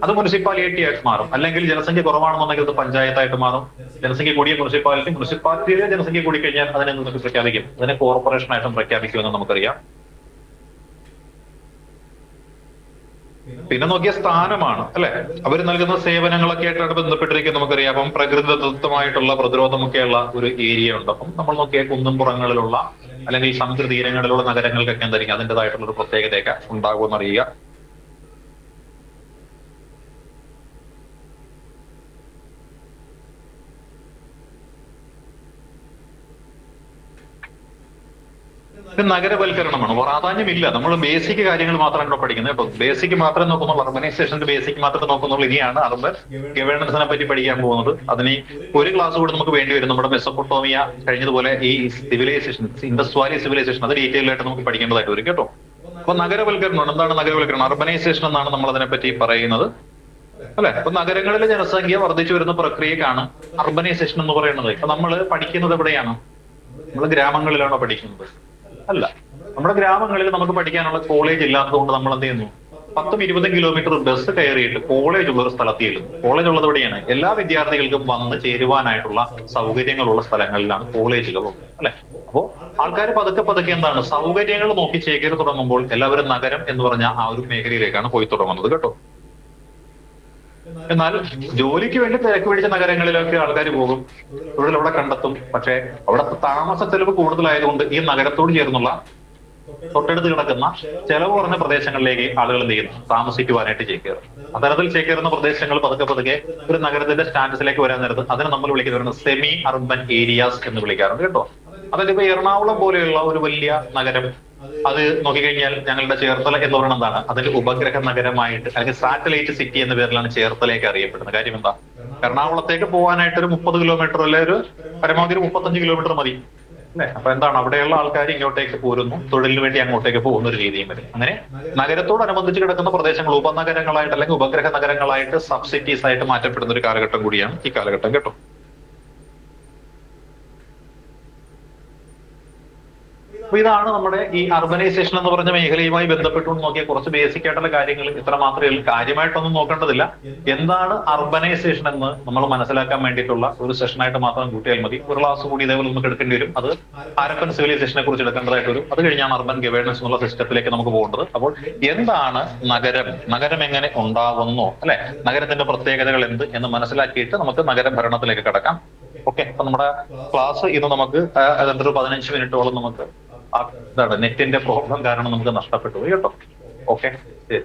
അത് മുനിസിപ്പാലിറ്റി ആയിട്ട് മാറും, അല്ലെങ്കിൽ ജനസംഖ്യ കുറവാണെന്നുണ്ടെങ്കിൽ അത് പഞ്ചായത്തായിട്ട് മാറും. ജനസംഖ്യ കൂടിയ മുനിസിപ്പാലിറ്റിയിലെ ജനസംഖ്യ കൂടിക്കഴിഞ്ഞാൽ അതിനെ നമുക്ക് പ്രഖ്യാപിക്കും, അതിനെ കോർപ്പറേഷൻ ആയിട്ടും പ്രഖ്യാപിക്കുമെന്ന് നമുക്കറിയാം. പിന്നെ നോക്കിയ സ്ഥാനമാണ്, അല്ലെ? അവർ നൽകുന്ന സേവനങ്ങളൊക്കെ ആയിട്ടാണ് ബന്ധപ്പെട്ടിരിക്കുന്നത് നമുക്കറിയാം. അപ്പം പ്രകൃതിദത്തമായിട്ടുള്ള പ്രതിരോധമൊക്കെയുള്ള ഒരു ഏരിയ ഉണ്ട്. അപ്പം നമ്മൾ നോക്കിയ കുന്നുംപുറങ്ങളിലുള്ള അല്ലെങ്കിൽ സമുദ്ര തീരങ്ങളിലുള്ള നഗരങ്ങൾക്കൊക്കെ എന്തായിരിക്കും അതിൻ്റെതായിട്ടുള്ള ഒരു പ്രത്യേകതയൊക്കെ ഉണ്ടാകുമെന്നറിയുക. നഗരവൽക്കരണമാണ്. പ്രാധാന്യമില്ല, നമ്മൾ ബേസിക് കാര്യങ്ങൾ മാത്രമാണ് പഠിക്കുന്നത് കേട്ടോ. ബേസിക് മാത്രമേ നോക്കുന്നുള്ളൂ, അർബനൈസേഷന്റെ ബേസിക് മാത്രമേ നോക്കുന്നുള്ളൂ. ഇനിയാണ് അർബൻ ഗവേണൻസിനെ പറ്റി പഠിക്കാൻ പോകുന്നത്. അതിന് ഒരു ക്ലാസ് കൂടി നമുക്ക് വേണ്ടി വരും. നമ്മുടെ മെസൊപ്പൊട്ടോമിയ കഴിഞ്ഞതുപോലെ ഈ സിവിലൈസേഷൻ, ഇൻഡസ് വാലി സിവിലൈസേഷൻ, അത് ഡീറ്റെയിൽ ആയിട്ട് നമുക്ക് പഠിക്കേണ്ടതായിട്ട് വരും കേട്ടോ. അപ്പൊ നഗരവൽക്കരണം എന്താണ്? നഗരവൽക്കരണം അർബനൈസേഷൻ എന്നാണ് നമ്മൾ അതിനെപ്പറ്റി പറയുന്നത്, അല്ലെ? അപ്പൊ നഗരങ്ങളിലെ ജനസംഖ്യ വർദ്ധിച്ചു വരുന്ന പ്രക്രിയക്കാണ് അർബനൈസേഷൻ എന്ന് പറയുന്നത്. ഇപ്പൊ നമ്മൾ പഠിക്കുന്നത് എവിടെയാണ്? നമ്മൾ ഗ്രാമങ്ങളിലാണോ പഠിക്കുന്നത്? അല്ല. നമ്മുടെ ഗ്രാമങ്ങളിൽ നമുക്ക് പഠിക്കാനുള്ള കോളേജ് ഇല്ലാത്തതുകൊണ്ട് നമ്മൾ എന്ത് ചെയ്യുന്നു? 10-20 കിലോമീറ്റർ ബസ് കയറിയിട്ട് കോളേജ് ഉള്ള ഒരു സ്ഥലത്ത് ചെല്ലുന്നു. കോളേജ് ഉള്ളത് എവിടെയാണ്? എല്ലാ വിദ്യാർത്ഥികൾക്കും വന്ന് ചേരുവാനായിട്ടുള്ള സൗകര്യങ്ങളുള്ള സ്ഥലങ്ങളിലാണ് കോളേജുകൾ, അല്ലെ? അപ്പോ ആൾക്കാർ പതുക്കെ എന്താണ് സൗകര്യങ്ങൾ നോക്കി ചേക്കേറി തുടങ്ങുമ്പോൾ എല്ലാവരും നഗരം എന്ന് പറഞ്ഞ ആ ഒരു മേഖലയിലേക്കാണ് പോയി തുടങ്ങുന്നത് കേട്ടോ. എന്നാൽ ജോലിക്ക് വേണ്ടി തിരക്ക് പിടിച്ച നഗരങ്ങളിലൊക്കെ ആൾക്കാർ പോകും, തൊഴിൽ അവിടെ കണ്ടെത്തും. പക്ഷെ അവിടുത്തെ താമസ ചെലവ് കൂടുതലായതുകൊണ്ട് ഈ നഗരത്തോട് ചേർന്നുള്ള തൊട്ടടുത്ത് കിടക്കുന്ന ചെലവ് കുറഞ്ഞ പ്രദേശങ്ങളിലേക്ക് ആളുകൾ എന്ത് ചെയ്യുന്നു? താമസിക്കുവാനായിട്ട് ചേക്കേറും. അത്തരത്തിൽ ചേക്കേറുന്ന പ്രദേശങ്ങൾ പതുക്കെ ഒരു നഗരത്തിന്റെ സ്റ്റാറ്റസിലേക്ക് വരാൻ നേരത്ത് അതിനെ നമ്മൾ വിളിക്കുന്നത് സെമി അർബൻ ഏരിയാസ് എന്ന് വിളിക്കാറുണ്ട് കേട്ടോ. അതായത് ഇപ്പൊ എറണാകുളം പോലെയുള്ള ഒരു വലിയ നഗരം, അത് നോക്കിക്കഴിഞ്ഞാൽ ഞങ്ങളുടെ ചേർത്തല എന്ന് പറയുന്നത് എന്താണ്? അതിന്റെ ഉപഗ്രഹ നഗരമായിട്ട് അല്ലെങ്കിൽ സാറ്റലൈറ്റ് സിറ്റി എന്ന പേരിലാണ് ചേർത്തലയൊക്കെ അറിയപ്പെടുന്നത്. കാര്യം എന്താ? എറണാകുളത്തേക്ക് പോകാനായിട്ട് ഒരു 30 കിലോമീറ്റർ അല്ലെ ഒരു പരമാവധി 35 കിലോമീറ്റർ മതി, അല്ലെ? അപ്പൊ എന്താണ് അവിടെയുള്ള ആൾക്കാർ ഇങ്ങോട്ടേക്ക് പോരുന്നു, തൊഴിലിന് വേണ്ടി അങ്ങോട്ടേക്ക് പോകുന്ന ഒരു രീതിയും വരും. അങ്ങനെ നഗരത്തോടനുബന്ധിച്ച് കിടക്കുന്ന പ്രദേശങ്ങൾ ഉപനഗരങ്ങളായിട്ട് അല്ലെങ്കിൽ ഉപഗ്രഹ നഗരങ്ങളായിട്ട് സബ് സിറ്റീസ് ആയിട്ട് മാറ്റപ്പെടുന്ന ഒരു കാലഘട്ടം കൂടിയാണ് ഈ കാലഘട്ടം കേട്ടോ. അപ്പൊ ഇതാണ് നമ്മുടെ ഈ അർബനൈസേഷൻ എന്ന് പറഞ്ഞ മേഖലയുമായി ബന്ധപ്പെട്ടുകൊണ്ട് നോക്കിയ കുറച്ച് ബേസിക് ആയിട്ടുള്ള കാര്യങ്ങൾ. ഇത്ര മാത്രമേ ഉള്ളൂ, കാര്യമായിട്ടൊന്നും നോക്കേണ്ടതില്ല. എന്താണ് അർബനൈസേഷൻ എന്ന് നമ്മൾ മനസ്സിലാക്കാൻ വേണ്ടിയിട്ടുള്ള ഒരു സെഷനായിട്ട് മാത്രം കൂട്ടിയാൽ മതി. ഒരു ക്ലാസ് കൂടി ഇതേപോലെ നമുക്ക് എടുക്കേണ്ടി വരും. അത് ഹാരപ്പൻ സിവിലൈസേഷനെ കുറിച്ച് എടുക്കേണ്ടതായിട്ട് വരും. അത് കഴിഞ്ഞാണ് അർബൻ ഗവേണൻസ് എന്നുള്ള സിസ്റ്റത്തിലേക്ക് നമുക്ക് പോകേണ്ടത്. അപ്പോൾ എന്താണ് നഗരം, നഗരം എങ്ങനെ ഉണ്ടാകുന്നു, അല്ലെ, നഗരത്തിന്റെ പ്രത്യേകതകൾ എന്ത് എന്ന് മനസ്സിലാക്കിയിട്ട് നമുക്ക് നഗര ഭരണത്തിലേക്ക് കടക്കാം. ഓക്കെ, അപ്പൊ നമ്മുടെ ക്ലാസ് ഇത് നമുക്ക് ഏതാണ്ട് ഒരു 15 മിനിറ്റോളം നമുക്ക് നെറ്റിന്റെ പ്രോബ്ലം കാരണം നമുക്ക് നഷ്ടപ്പെട്ടു പോയി കേട്ടോ. ഓക്കെ, ശരി.